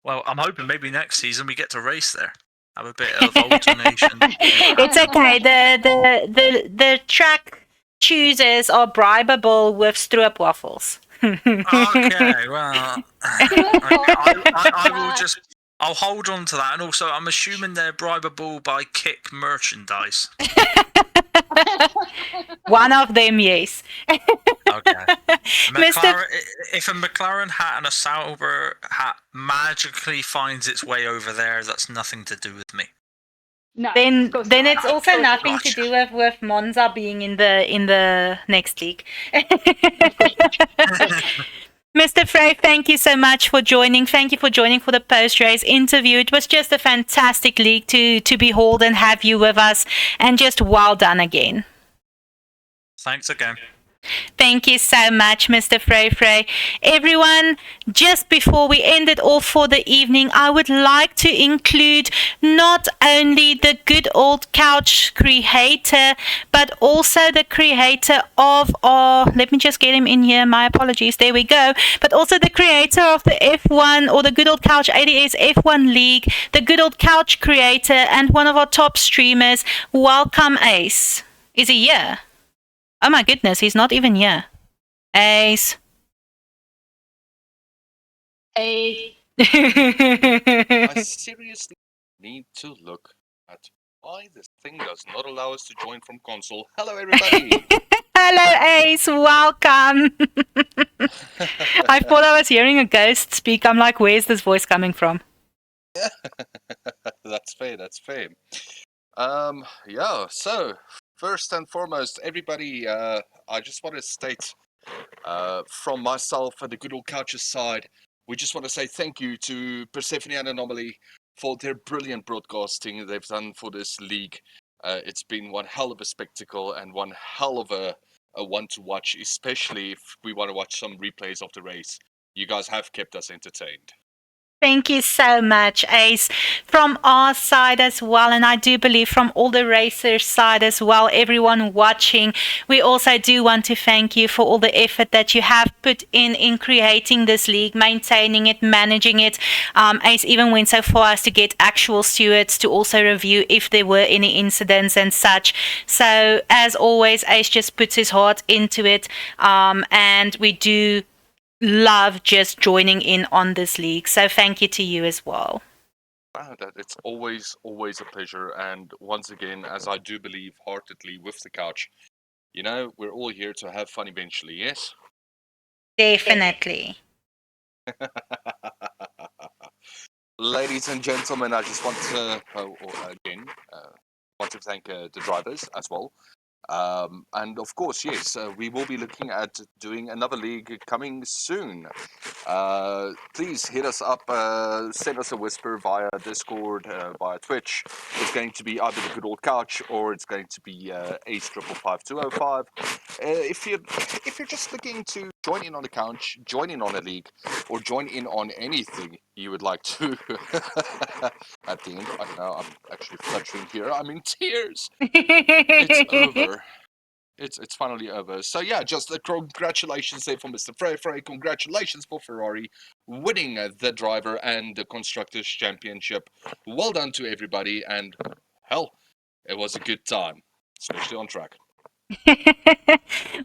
[SPEAKER 7] Well, I'm hoping maybe next season we get to race there. Have a bit of alternation.
[SPEAKER 3] It's okay. The track choosers are bribable with stroop waffles.
[SPEAKER 7] Okay, well, I will just. I'll hold on to that, and also I'm assuming they're bribable by Kick merchandise.
[SPEAKER 3] One of them, yes.
[SPEAKER 7] Okay.
[SPEAKER 3] Mr.
[SPEAKER 7] If a McLaren hat and a Sauber hat magically finds its way over there, that's nothing to do with me.
[SPEAKER 4] No.
[SPEAKER 3] Then
[SPEAKER 4] of course
[SPEAKER 3] then
[SPEAKER 4] not.
[SPEAKER 3] it's also nothing to do with Monza being in the next league. Mr. Frey, thank you so much for joining. Thank you for joining for the post-race interview. It was just a fantastic league to behold and have you with us, and just well done again.
[SPEAKER 7] Thanks again.
[SPEAKER 3] Thank you so much, Mr. Frey. Everyone, just before we end it off for the evening, I would like to include not only the good old couch creator, but also the creator of our, let me just get him in here, my apologies, there we go, but also the creator of the F1 or the good old couch ADS F1 League, the good old couch creator and one of our top streamers. Welcome, Ace. Is he here? Oh my goodness, he's not even here. Ace.
[SPEAKER 4] Hey,
[SPEAKER 1] I seriously need to look at why this thing does not allow us to join from console. Hello, everybody.
[SPEAKER 3] Hello, Ace. Welcome. I thought I was hearing a ghost speak. I'm like, where's this voice coming from?
[SPEAKER 1] That's fair. That's fair. Yeah. So first and foremost, everybody, I just want to state, from myself and the good old couches side, we just want to say thank you to Persephone and Anomaly for their brilliant broadcasting they've done for this league. It's been one hell of a spectacle and one hell of a one to watch, especially if we want to watch some replays of the race. You guys have kept us entertained.
[SPEAKER 3] Thank you so much, Ace. From our side as well, and I do believe from all the racers' side as well, everyone watching, we also do want to thank you for all the effort that you have put in creating this league, maintaining it, managing it. Ace even went so far as to get actual stewards to also review if there were any incidents and such. So, as always, Ace just puts his heart into it, and we do love just joining in on this league. So thank you to you as well.
[SPEAKER 1] Wow, it's always a pleasure. And once again, as I do believe heartedly with the couch, you know, we're all here to have fun eventually, yes?
[SPEAKER 3] Definitely.
[SPEAKER 1] Ladies and gentlemen, I just want to, again, want to thank the drivers as well. And of course, yes, we will be looking at doing another league coming soon. Please hit us up, send us a whisper via Discord, via Twitch. It's going to be either the good old couch or it's going to be Ace 555 if you're just looking to join in on the couch, join in on a league, or join in on anything you would like to at the end. I don't know, I'm actually fluttering here. I'm in tears. It's over. It's finally over. So yeah, just congratulations there for Mr. Frey. Congratulations for Ferrari winning the driver and the constructors championship. Well done to everybody, and hell, it was a good time, especially on track.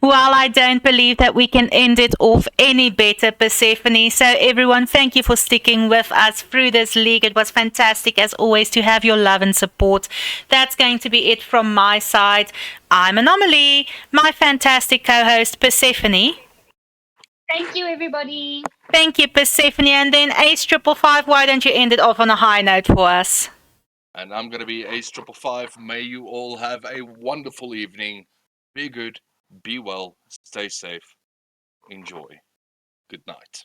[SPEAKER 3] Well, I don't believe that we can end it off any better, Persephone. So everyone, thank you for sticking with us through this league. It was fantastic, as always, to have your love and support. That's going to be it from my side. I'm Anomaly, my fantastic co-host, Persephone.
[SPEAKER 4] thank you, everybody.
[SPEAKER 3] Thank you, Persephone. And then Ace 555, why don't you end it off on a high note for us?
[SPEAKER 1] And I'm going to be Ace 555. May you all have a wonderful evening. Be good, be well, stay safe, enjoy. Good night.